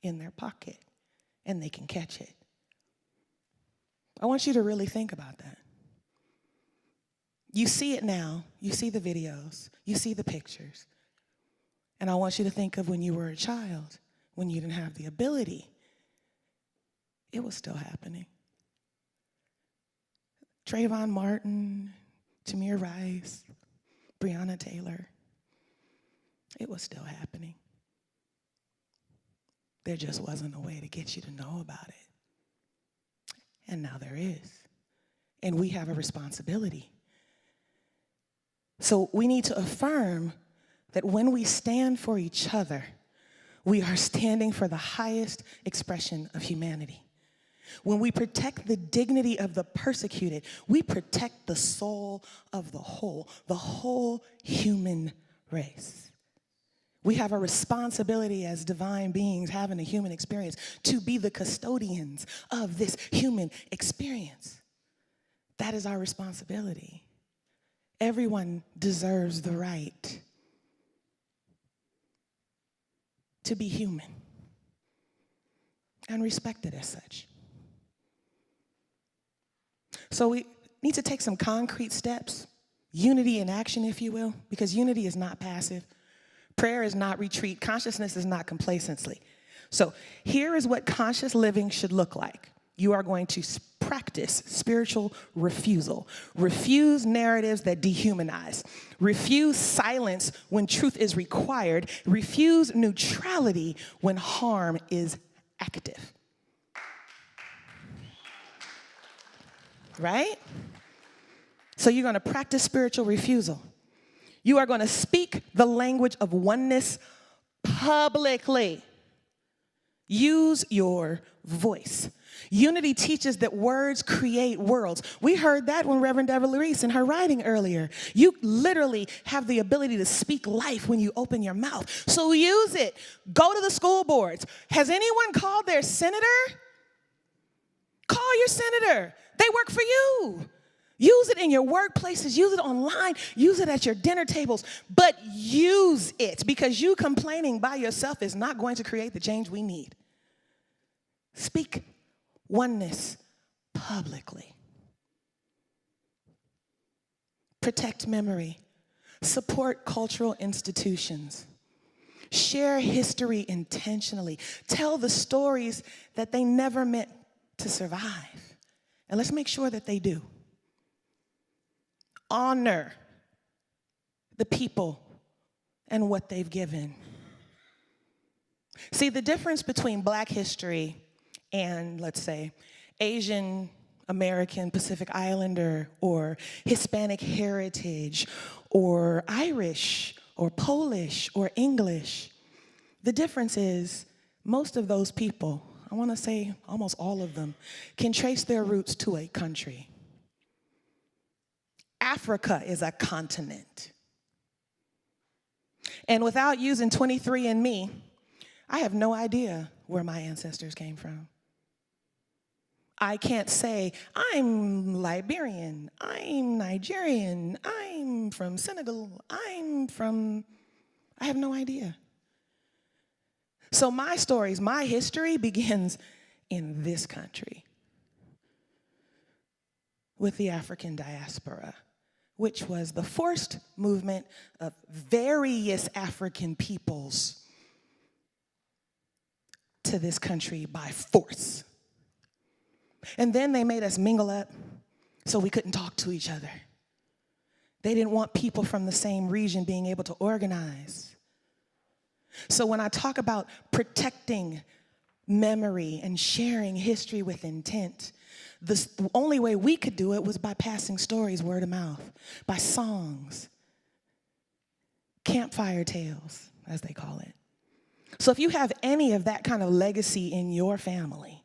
in their pocket, and they can catch it. I want you to really think about that. You see it now. You see the videos. You see the pictures. And I want you to think of when you were a child, when you didn't have the ability. It was still happening. Trayvon Martin, Tamir Rice, Breonna Taylor. It was still happening. There just wasn't a way to get you to know about it. And now there is. And we have a responsibility. So we need to affirm that when we stand for each other, we are standing for the highest expression of humanity. When we protect the dignity of the persecuted, we protect the soul of the whole human race. We have a responsibility as divine beings having a human experience to be the custodians of this human experience. That is our responsibility. Everyone deserves the right to be human and respected as such. So we need to take some concrete steps, unity in action, if you will, because unity is not passive. Prayer is not retreat. Consciousness is not complacency. So here is what conscious living should look like. You are going to practice spiritual refusal. Refuse narratives that dehumanize. Refuse silence when truth is required. Refuse neutrality when harm is active. Right? So you're going to practice spiritual refusal. You are going to speak the language of oneness publicly. Use your voice. Unity teaches that words create worlds. We heard that when Reverend Deborah Reese in her writing earlier. You literally have the ability to speak life when you open your mouth. So use it. Go to the school boards. Has anyone called their senator? Call your senator. They work for you. Use it in your workplaces, use it online, use it at your dinner tables, but use it, because you complaining by yourself is not going to create the change we need. Speak oneness publicly. Protect memory. Support cultural institutions. Share history intentionally. Tell the stories that they never meant to survive. And let's make sure that they do. Honor the people and what they've given. See, the difference between Black history and, let's say, Asian American, Pacific Islander, or Hispanic heritage, or Irish, or Polish, or English, the difference is most of those people, I want to say almost all of them, can trace their roots to a country. Africa is a continent. And without using 23andMe, I have no idea where my ancestors came from. I can't say, I'm Liberian, I'm Nigerian, I'm from Senegal, I have no idea. So my stories, my history begins in this country with the African diaspora, which was the forced movement of various African peoples to this country by force. And then they made us mingle up so we couldn't talk to each other. They didn't want people from the same region being able to organize. So when I talk about protecting memory and sharing history with intent, the only way we could do it was by passing stories word of mouth, by songs, campfire tales, as they call it. So if you have any of that kind of legacy in your family,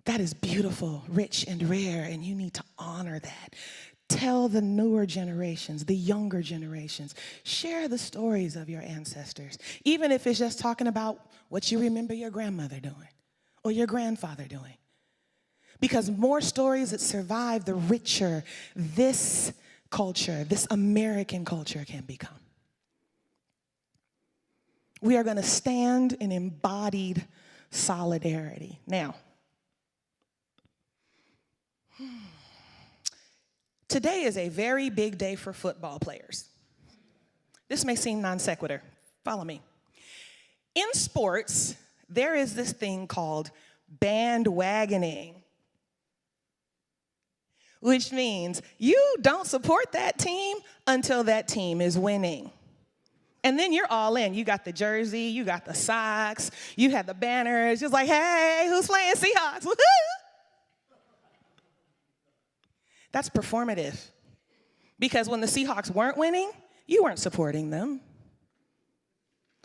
that is beautiful, rich, and rare, and you need to honor that. Tell the newer generations, the younger generations, share the stories of your ancestors, even if it's just talking about what you remember your grandmother doing or your grandfather doing. Because more stories that survive, the richer this culture, this American culture can become. We are going to stand in embodied solidarity. Now, today is a very big day for football players. This may seem non sequitur. Follow me. In sports, there is this thing called bandwagoning, which means you don't support that team until that team is winning. And then you're all in. You got the jersey, you got the socks, you had the banners. Just like, hey, who's playing Seahawks? Woo-hoo! That's performative. Because when the Seahawks weren't winning, you weren't supporting them.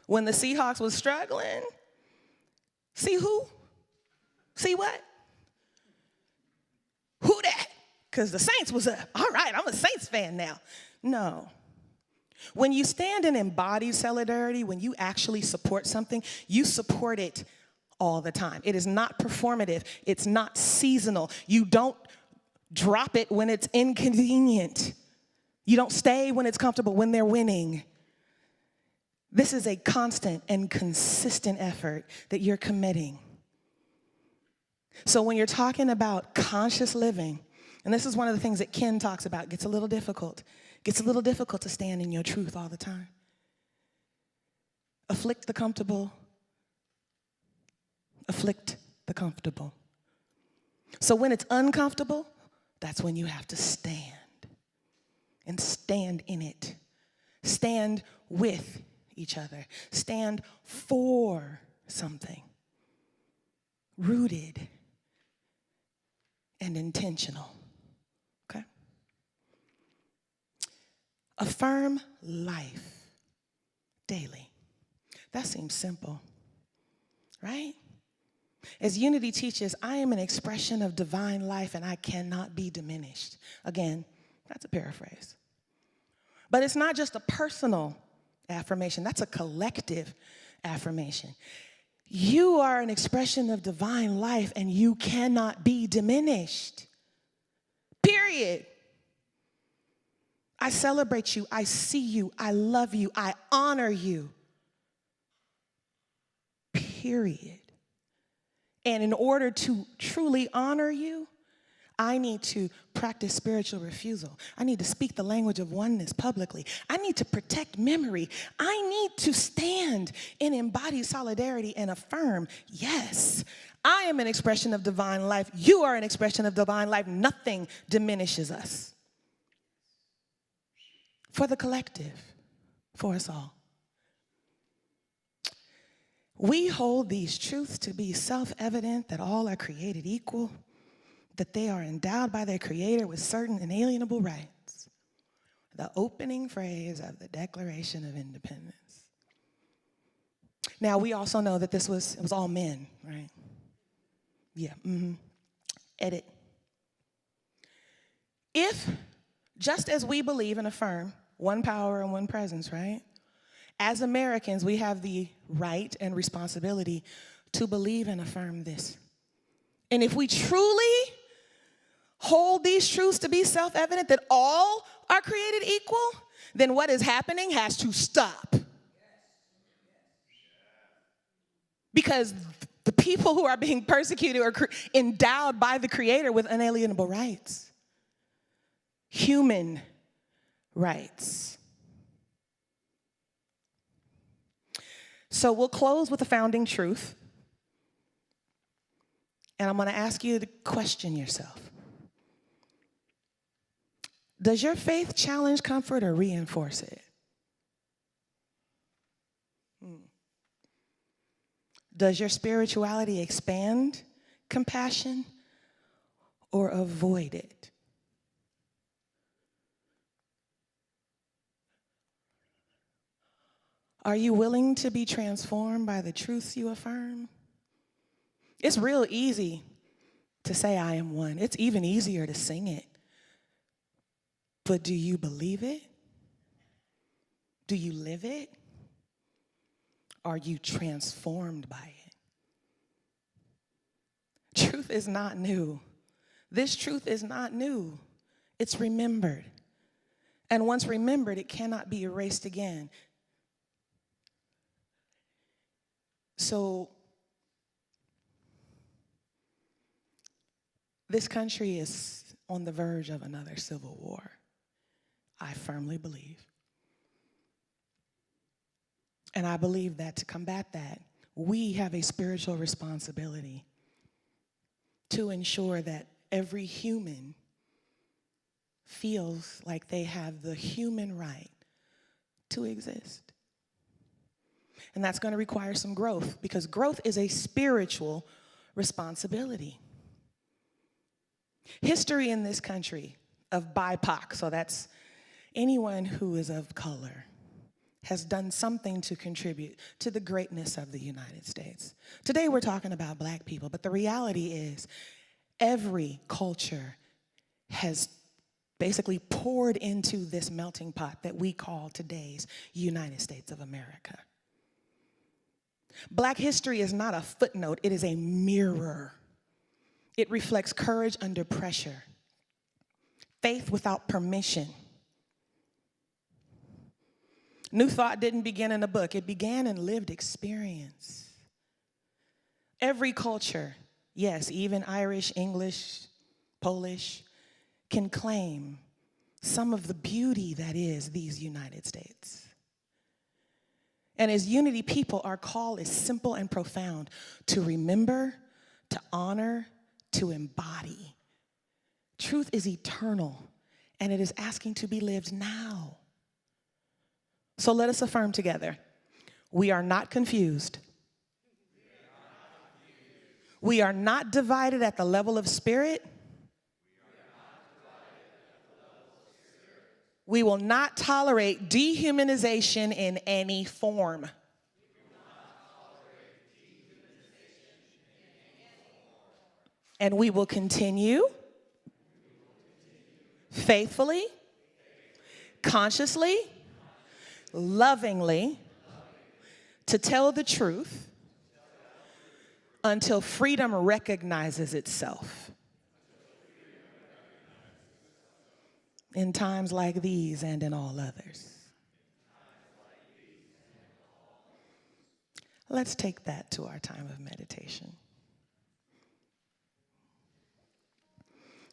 When the Seahawks was struggling, see who? See what? Who that? Because the Saints was up. All right, I'm a Saints fan now. No. When you stand in embodied solidarity, when you actually support something, you support it all the time. It is not performative. It's not seasonal. You don't drop it when it's inconvenient. You don't stay when it's comfortable, when they're winning. This is a constant and consistent effort that you're committing. So when you're talking about conscious living, and this is one of the things that Ken talks about, it gets a little difficult. It gets a little difficult to stand in your truth all the time. Afflict the comfortable. Afflict the comfortable. So when it's uncomfortable, that's when you have to stand and stand in it. Stand with each other. Stand for something. Rooted and intentional. Okay? Affirm life daily. That seems simple, right? As Unity teaches, I am an expression of divine life and I cannot be diminished. Again, that's a paraphrase. But it's not just a personal affirmation, that's a collective affirmation. You are an expression of divine life and you cannot be diminished. period. I celebrate you. I see you. I love you. I honor you. Period. And in order to truly honor you, I need to practice spiritual refusal. I need to speak the language of oneness publicly. I need to protect memory. I need to stand in embodied solidarity and affirm, yes, I am an expression of divine life. You are an expression of divine life. Nothing diminishes us. For the collective, for us all. We hold these truths to be self-evident that all are created equal, that they are endowed by their Creator with certain inalienable rights. The opening phrase of the Declaration of Independence. Now, we also know that it was all men, right? Yeah, Edit. If, just as we believe and affirm one power and one presence, right? As Americans, we have the right and responsibility to believe and affirm this. And if we truly hold these truths to be self-evident, that all are created equal, then what is happening has to stop. Because the people who are being persecuted are endowed by the Creator with unalienable rights. Human rights. So we'll close with a founding truth. And I'm going to ask you to question yourself. Does your faith challenge comfort or reinforce it? Does your spirituality expand compassion or avoid it? Are you willing to be transformed by the truths you affirm? It's real easy to say I am one. It's even easier to sing it. But do you believe it? Do you live it? Are you transformed by it? Truth is not new. This truth is not new. It's remembered. And once remembered, it cannot be erased again. So, this country is on the verge of another civil war. I firmly believe. And I believe that to combat that, we have a spiritual responsibility to ensure that every human feels like they have the human right to exist. And that's going to require some growth, because growth is a spiritual responsibility. History in this country of BIPOC, so that's anyone who is of color, has done something to contribute to the greatness of the United States. Today we're talking about Black people, but the reality is every culture has basically poured into this melting pot that we call today's United States of America. Black history is not a footnote, it is a mirror. It reflects courage under pressure, faith without permission. New thought didn't begin in a book, it began in lived experience. Every culture, yes, even Irish, English, Polish, can claim some of the beauty that is these United States. And as unity people, our call is simple and profound: to remember, to honor, to embody. Truth is eternal, and it is asking to be lived now. So let us affirm together. We are not confused. We are not divided at the level of spirit. We will not tolerate dehumanization in any form. And we will continue faithfully, consciously, lovingly to tell the truth until freedom recognizes itself. in times like these and in all others. Let's take that to our time of meditation.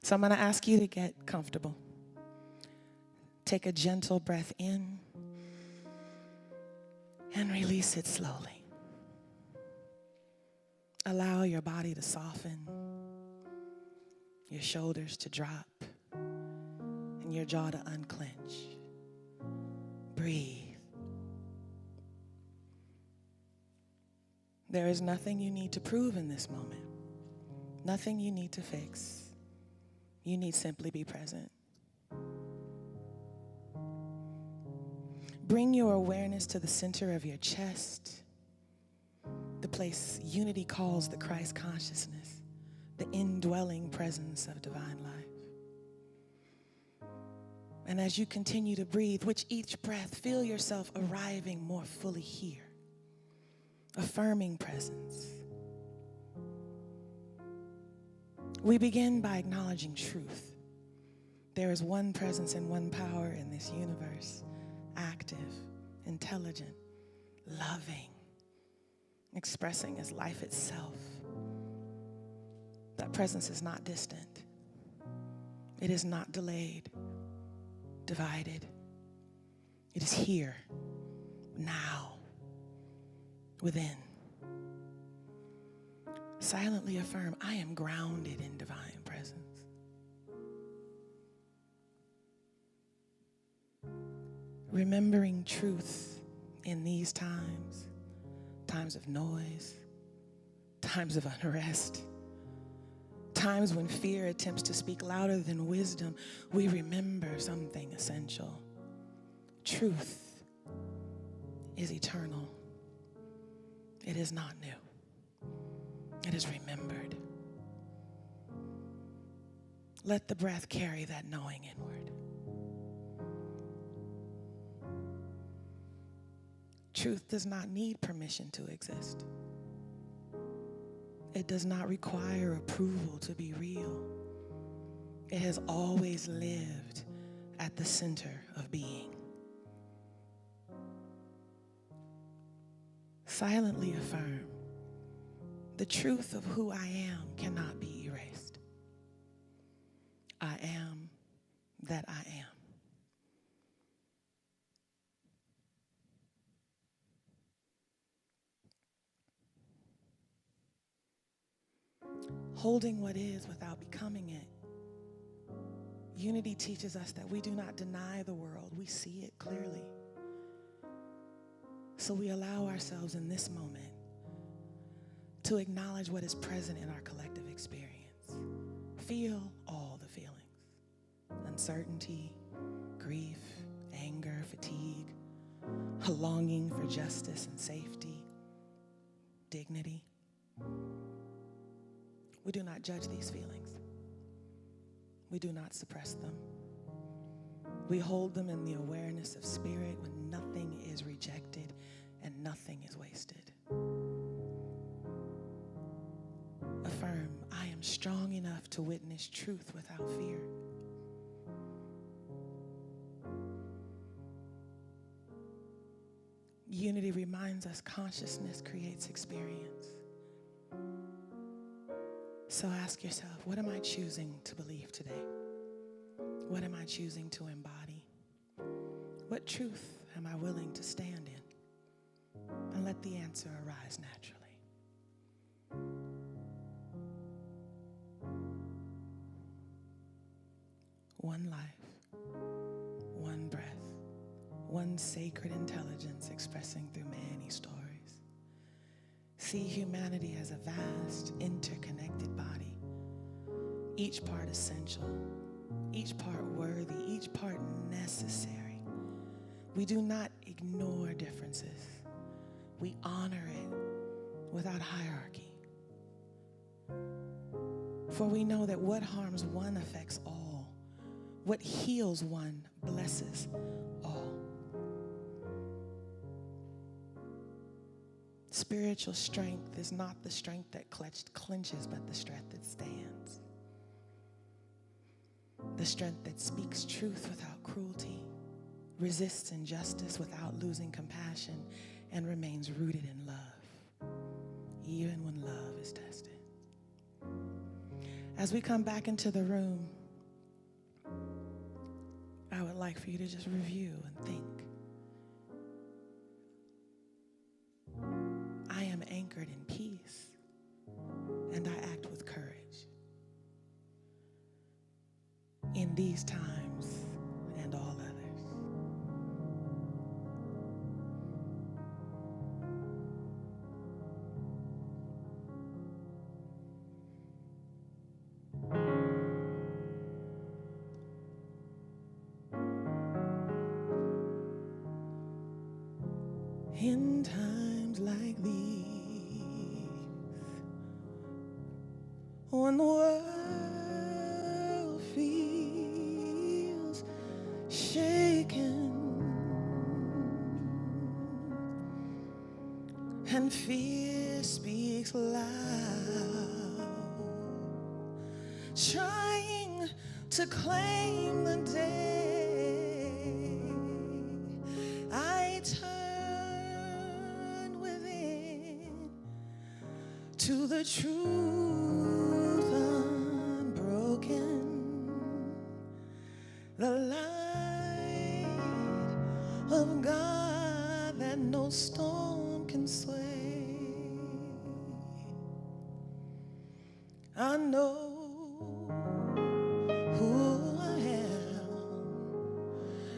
So I'm going to ask you to get comfortable. Take a gentle breath in and release it slowly. Allow your body to soften, your shoulders to drop, and your jaw to unclench. Breathe. There is nothing you need to prove in this moment, nothing you need to fix. You need simply be present. Bring your awareness to the center of your chest, the place unity calls the Christ consciousness, the indwelling presence of divine life. And as you continue to breathe, with each breath, feel yourself arriving more fully here. Affirming presence. We begin by acknowledging truth. There is one presence and one power in this universe, active, intelligent, loving, expressing as life itself. That presence is not distant. It is not delayed, divided. It is here, now, within. Silently affirm, I am grounded in divine presence. Remembering truth in these times, times of noise, times of unrest, times when fear attempts to speak louder than wisdom, we remember something essential. Truth is eternal. It is not new. It is remembered. Let the breath carry that knowing inward. Truth does not need permission to exist. It does not require approval to be real. It has always lived at the center of being. Silently affirm, the truth of who I am cannot be erased. I am that I am. Holding what is without becoming it. Unity teaches us that we do not deny the world, we see it clearly. So we allow ourselves in this moment to acknowledge what is present in our collective experience. Feel all the feelings. Uncertainty, grief, anger, fatigue, a longing for justice and safety, dignity. We do not judge these feelings. We do not suppress them. We hold them in the awareness of spirit when nothing is rejected and nothing is wasted. Affirm, I am strong enough to witness truth without fear. Unity reminds us consciousness creates experience. So ask yourself, what am I choosing to believe today? What am I choosing to embody? What truth am I willing to stand in? And let the answer arise naturally. One life, one breath, one sacred intelligence expressing through many stories. See humanity as a vast, interconnected body, each part essential, each part worthy, each part necessary. We do not ignore differences. We honor it without hierarchy. For we know that what harms one affects all. What heals one blesses all. Spiritual strength is not the strength that clenches, but the strength that stands. the strength that speaks truth without cruelty, resists injustice without losing compassion, and remains rooted in love, even when love is tested. As we come back into the room, I would like for you to just review and think. I am anchored in peace, and I act with courage. In these times and all others. In times like these, when the world feels shaken and fear speaks loud, trying to claim the day, I turn within to the truth unbroken, the light of God that no storm can sway. I know who I am,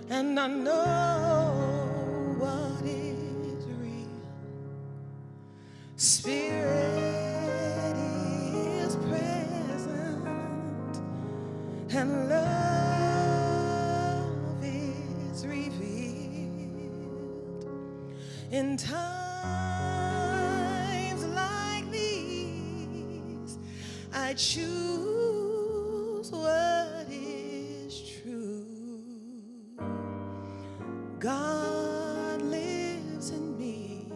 and I know what is real. Spirit is present, and love is revealed. In times like these, I choose what is true. God lives in me,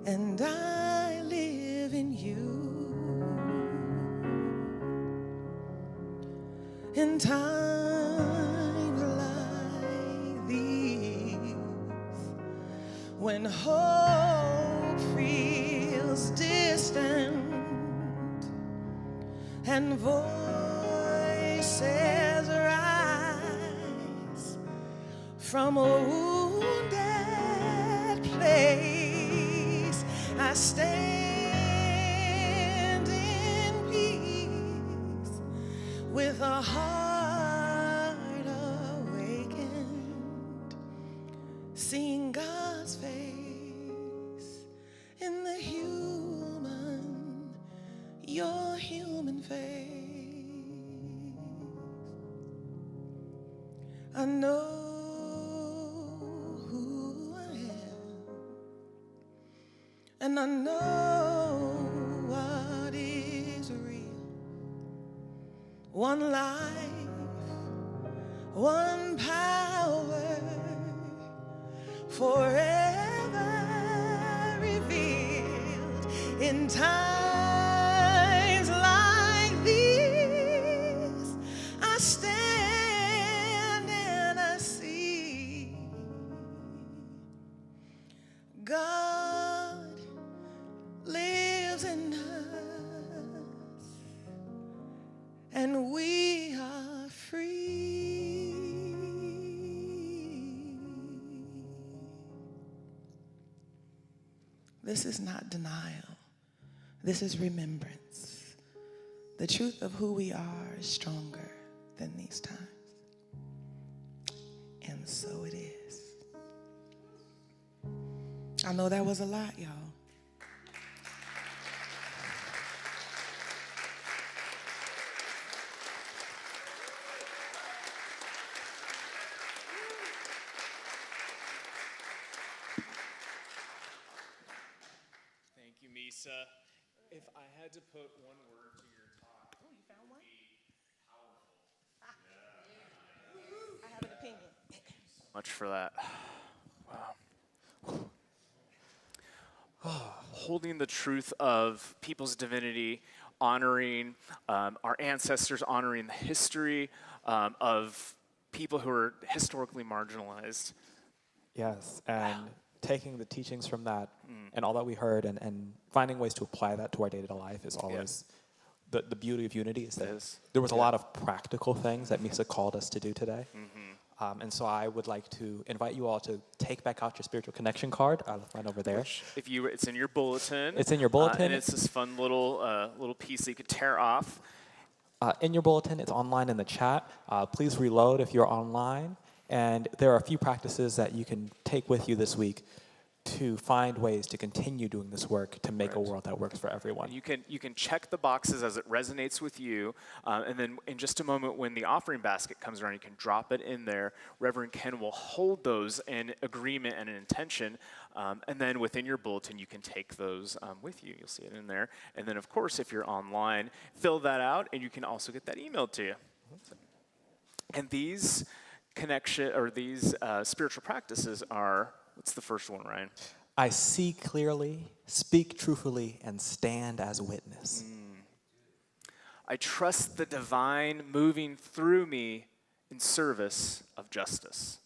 and I live in you. In times like these, when hope feels distant and voices rise from a wounded place, I stand in peace with a heart awakened, seeing God's face in the human, your human face. I know who I am, and I know what is real. One life, one power, forever revealed. In times like these, I stand and I see God lives in us, and we are free. This is not denial. This is remembrance. The truth of who we are is stronger than these times. And so it is. I know that was a lot, y'all. Thank you, Misa. If I had to put one word to your talk, Oh, you found one? I have an opinion. much for that. Wow. Holding the truth of people's divinity honoring our ancestors, honoring the history of people who are historically marginalized. Yes, and taking the teachings from that and all that we heard and finding ways to apply that to our day-to-day life is always the beauty of unity. Is that there was a lot of practical things that Misa called us to do today. And so I would like to invite you all to take back out your spiritual connection card. I'll find over there. It's in your bulletin. It's in your bulletin. And it's this fun little piece that you could tear off. In your bulletin, it's online in the chat. Please reload if you're online. And there are a few practices that you can take with you this week to find ways to continue doing this work to make a world that works for everyone. And you can check the boxes as it resonates with you, and then in just a moment when the offering basket comes around, you can drop it in there. Reverend Ken will hold those in agreement and an intention, and then within your bulletin you can take those with you. You'll see it in there. And then of course if you're online, fill that out and you can also get that emailed to you. And these spiritual practices are, what's the first one, Ryan? I see clearly, speak truthfully, and stand as witness. I trust the divine moving through me in service of justice.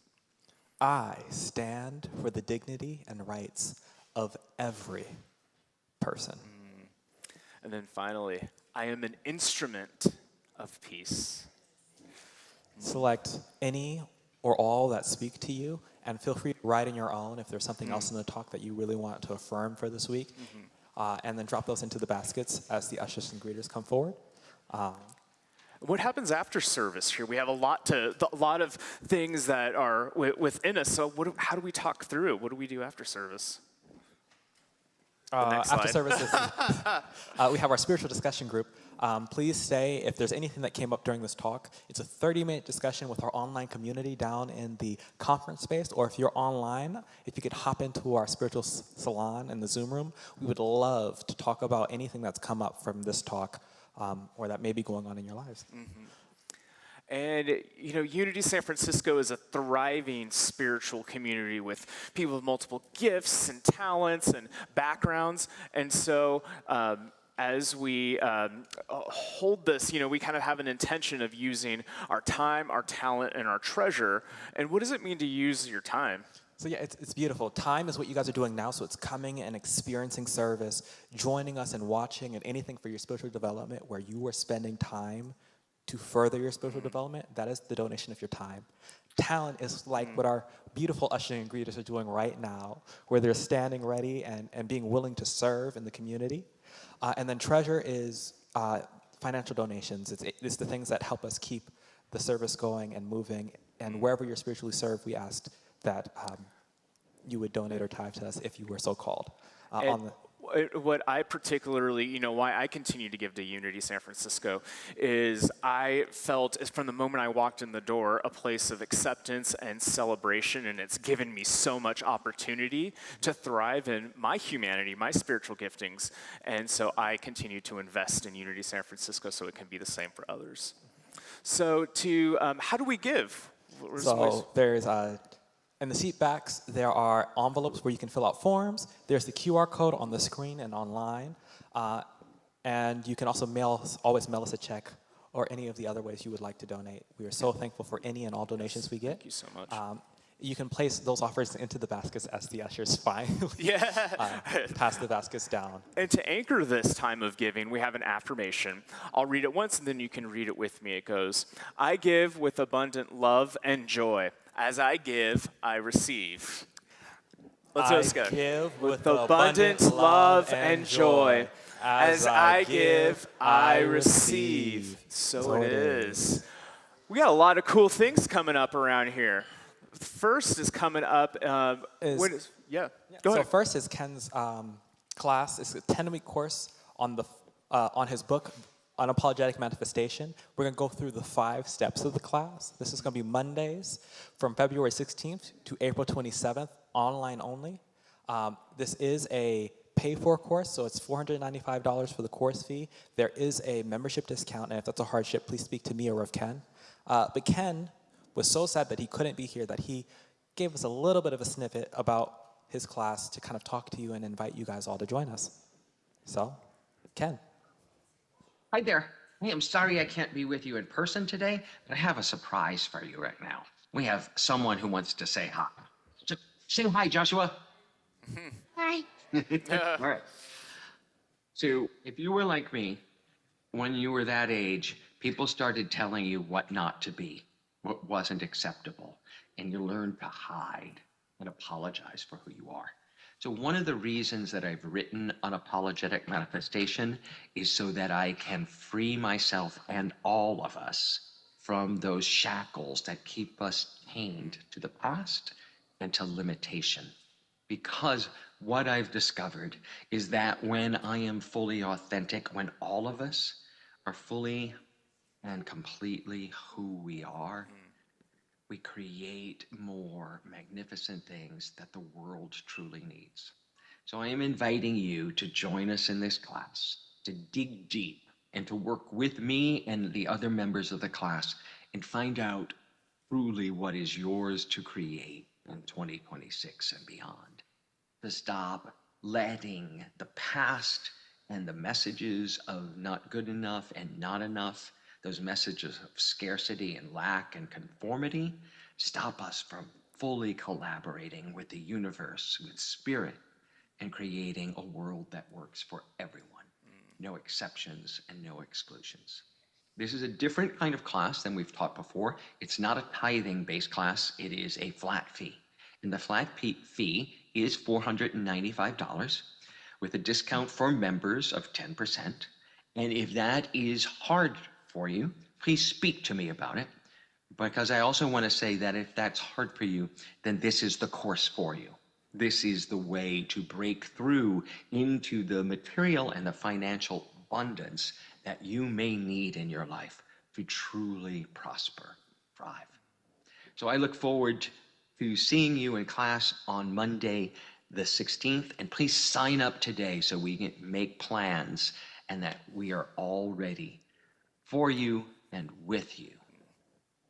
I stand for the dignity and rights of every person. And then finally, I am an instrument of peace. Select any or all that speak to you, and feel free to write in your own if there's something else in the talk that you really want to affirm for this week. And then drop those into the baskets as the ushers and greeters come forward. What happens after service here? We have a lot of things that are within us. So how do we talk through it? What do we do after service? After services, we have our spiritual discussion group. Please stay if there's anything that came up during this talk. It's a 30-minute discussion with our online community down in the conference space, or if you're online, if you could hop into our spiritual salon in the Zoom room, we would love to talk about anything that's come up from this talk or that may be going on in your lives. And, Unity San Francisco is a thriving spiritual community with people with multiple gifts and talents and backgrounds. And so as we hold this, we kind of have an intention of using our time, our talent, and our treasure. And what does it mean to use your time? So yeah, it's beautiful. Time is what you guys are doing now, so it's coming and experiencing service, joining us and watching, and anything for your spiritual development where you are spending time to further your spiritual development. That is the donation of your time. Talent is like what our beautiful ushering and greeters are doing right now, where they're standing ready and being willing to serve in the community. And then treasure is financial donations. It's the things that help us keep the service going and moving. And wherever you're spiritually served, we asked that you would donate or tithe to us if you were so called. What I particularly, why I continue to give to Unity San Francisco is I felt, from the moment I walked in the door, a place of acceptance and celebration, and it's given me so much opportunity to thrive in my humanity, my spiritual giftings, and so I continue to invest in Unity San Francisco so it can be the same for others. So how do we give? So there's in the seat backs, there are envelopes where you can fill out forms. There's the QR code on the screen and online. And you can also always mail us a check or any of the other ways you would like to donate. We are so thankful for any and all donations we get. Thank you so much. You can place those offers into the baskets as the ushers finally pass the baskets down. And to anchor this time of giving, we have an affirmation. I'll read it once, and then you can read it with me. It goes, I give with abundant love and joy. As I give, I receive. Let's go. I give with abundant love and joy. As I give, I receive. So it is. We got a lot of cool things coming up around here. First is coming up. Go ahead. So first is Ken's class. It's a 10-week course on his book, Unapologetic Manifestation. We're going to go through the 5 steps of the class. This is going to be Mondays from February 16th to April 27th, online only. This is a pay-for course, so it's $495 for the course fee. There is a membership discount, and if that's a hardship, please speak to me or of Ken. But Ken was so sad that he couldn't be here that he gave us a little bit of a snippet about his class to kind of talk to you and invite you guys all to join us. So, Ken. Hi there. Hey, I'm sorry I can't be with you in person today, but I have a surprise for you right now. We have someone who wants to say hi. Just say hi, Joshua. Hi. All right. So, if you were like me, when you were that age, people started telling you what not to be, what wasn't acceptable, and you learned to hide and apologize for who you are. So one of the reasons that I've written Unapologetic Manifestation is so that I can free myself and all of us from those shackles that keep us chained to the past and to limitation. Because what I've discovered is that when I am fully authentic, when all of us are fully and completely who we are, we create more magnificent things that the world truly needs. So I am inviting you to join us in this class, to dig deep and to work with me and the other members of the class and find out truly what is yours to create in 2026 and beyond. To stop letting the past and the messages of not good enough and not enough, those messages of scarcity and lack and conformity, stop us from fully collaborating with the universe, with spirit, and creating a world that works for everyone. No exceptions and no exclusions. This is a different kind of class than we've taught before. It's not a tithing-based class. It is a flat fee. And the flat fee is $495 with a discount for members of 10%. And if that is hard for you, please speak to me about it, because I also want to say that if that's hard for you, then this is the course for you. This is the way to break through into the material and the financial abundance that you may need in your life to truly prosper, thrive. So I look forward to seeing you in class on Monday the 16th, and please sign up today so we can make plans and that we are all ready for you and with you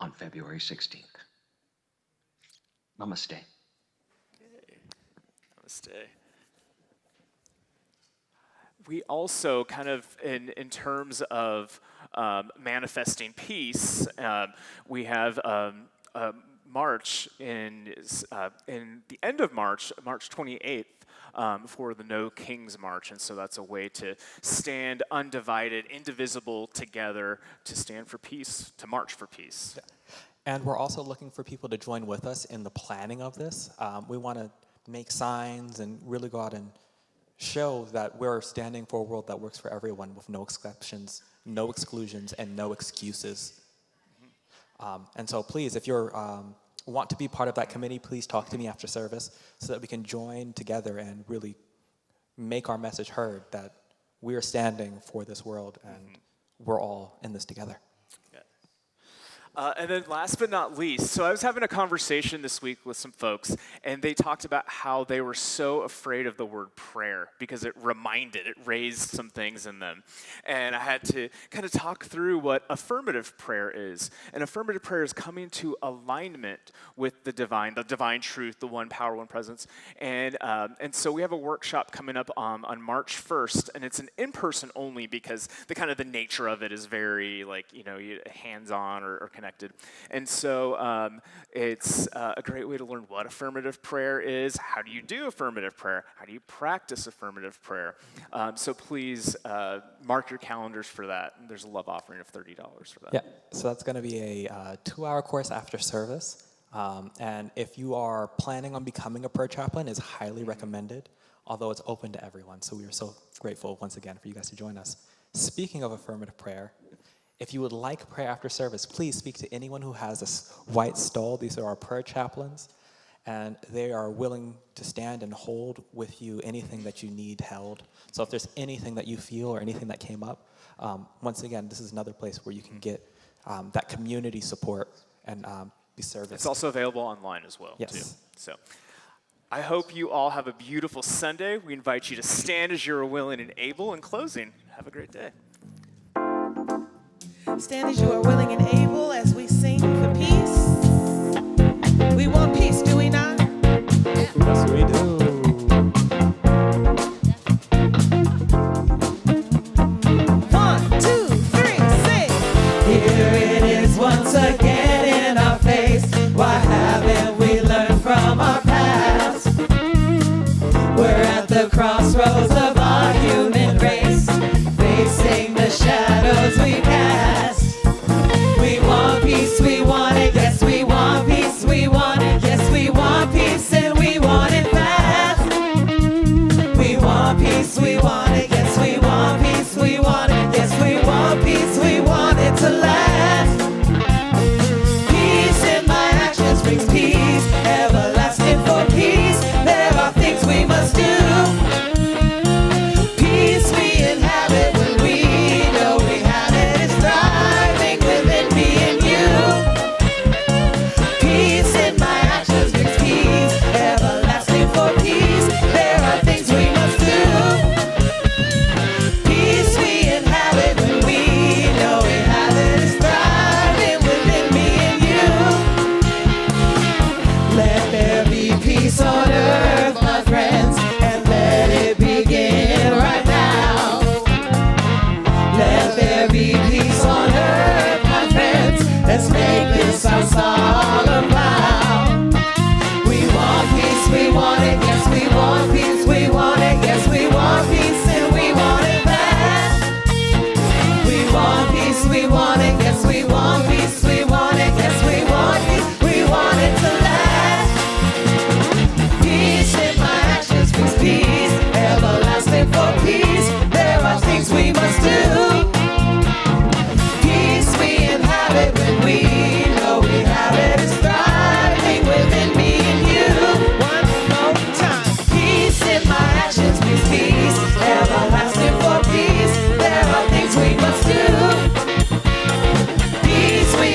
on February 16th. Namaste. Namaste. We also kind of, in terms of manifesting peace, we have March in the end of March, March 28th, for the No Kings March. And so that's a way to stand undivided, indivisible together, to stand for peace, to march for peace. Yeah. And we're also looking for people to join with us in the planning of this. We want to make signs and really go out and show that we're standing for a world that works for everyone with no exceptions, no exclusions, and no excuses. And so please, if you're want to be part of that committee, please talk to me after service so that we can join together and really make our message heard that we are standing for this world and we're all in this together. And then last but not least, so I was having a conversation this week with some folks, and they talked about how they were so afraid of the word prayer because it raised some things in them. And I had to kind of talk through what affirmative prayer is. And affirmative prayer is coming to alignment with the divine truth, the one power, one presence. And so we have a workshop coming up on March 1st, and it's an in-person only because the nature of it is very hands-on or connected. And so it's a great way to learn what affirmative prayer is. How do you do affirmative prayer? How do you practice affirmative prayer? So please mark your calendars for that. There's a love offering of $30 for that. Yeah, so that's going to be a 2-hour course after service. And if you are planning on becoming a prayer chaplain, it's highly recommended, although it's open to everyone. So we are so grateful once again for you guys to join us. Speaking of affirmative prayer, if you would like prayer after service, please speak to anyone who has a white stole. These are our prayer chaplains, and they are willing to stand and hold with you anything that you need held. So if there's anything that you feel or anything that came up, once again, this is another place where you can get that community support and be serviced. It's also available online as well, yes. too. So I hope you all have a beautiful Sunday. We invite you to stand as you're willing and able. In closing, have a great day. Stand as you are willing and able as we sing for peace. We want peace, do we not? Yes, we do. One, two. Here it is once again in our face. Why haven't we learned from our past? We're at the crossroads of our human race, facing the shadows we cast. We want peace, we want it, yes, we want peace, we want it, yes, we want peace, and we want it fast. We want peace, we want it, yes, we want peace, we want it, yes, we want peace, we want it to last. Peace in my actions brings peace, everlasting for peace. There are things we must do. Peace we inhabit when we know we have it. It's thriving within me and you. Peace in my actions brings peace, everlasting for peace. There are things we must do. Peace we inhabit when we know we have it. It's thriving within me and you. Let there be peace on earth, my friends, and let it begin right now. Let there be peace on earth, my friends. Let's make this our song about. We want peace, we want it, yes, we want peace, we want it, yes, we want peace, and we want it fast. We want peace, we want it, yes, we want peace, we want it, yes, we want peace, we want it to last. Peace in my actions brings peace, everlasting for peace. There are things we must do. Peace we inhabit when we know we have it. It's thriving within me and you. One more time. Peace in my actions brings peace, everlasting for peace. There are things we must do. Peace we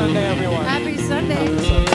Sunday, everyone. Happy Sunday.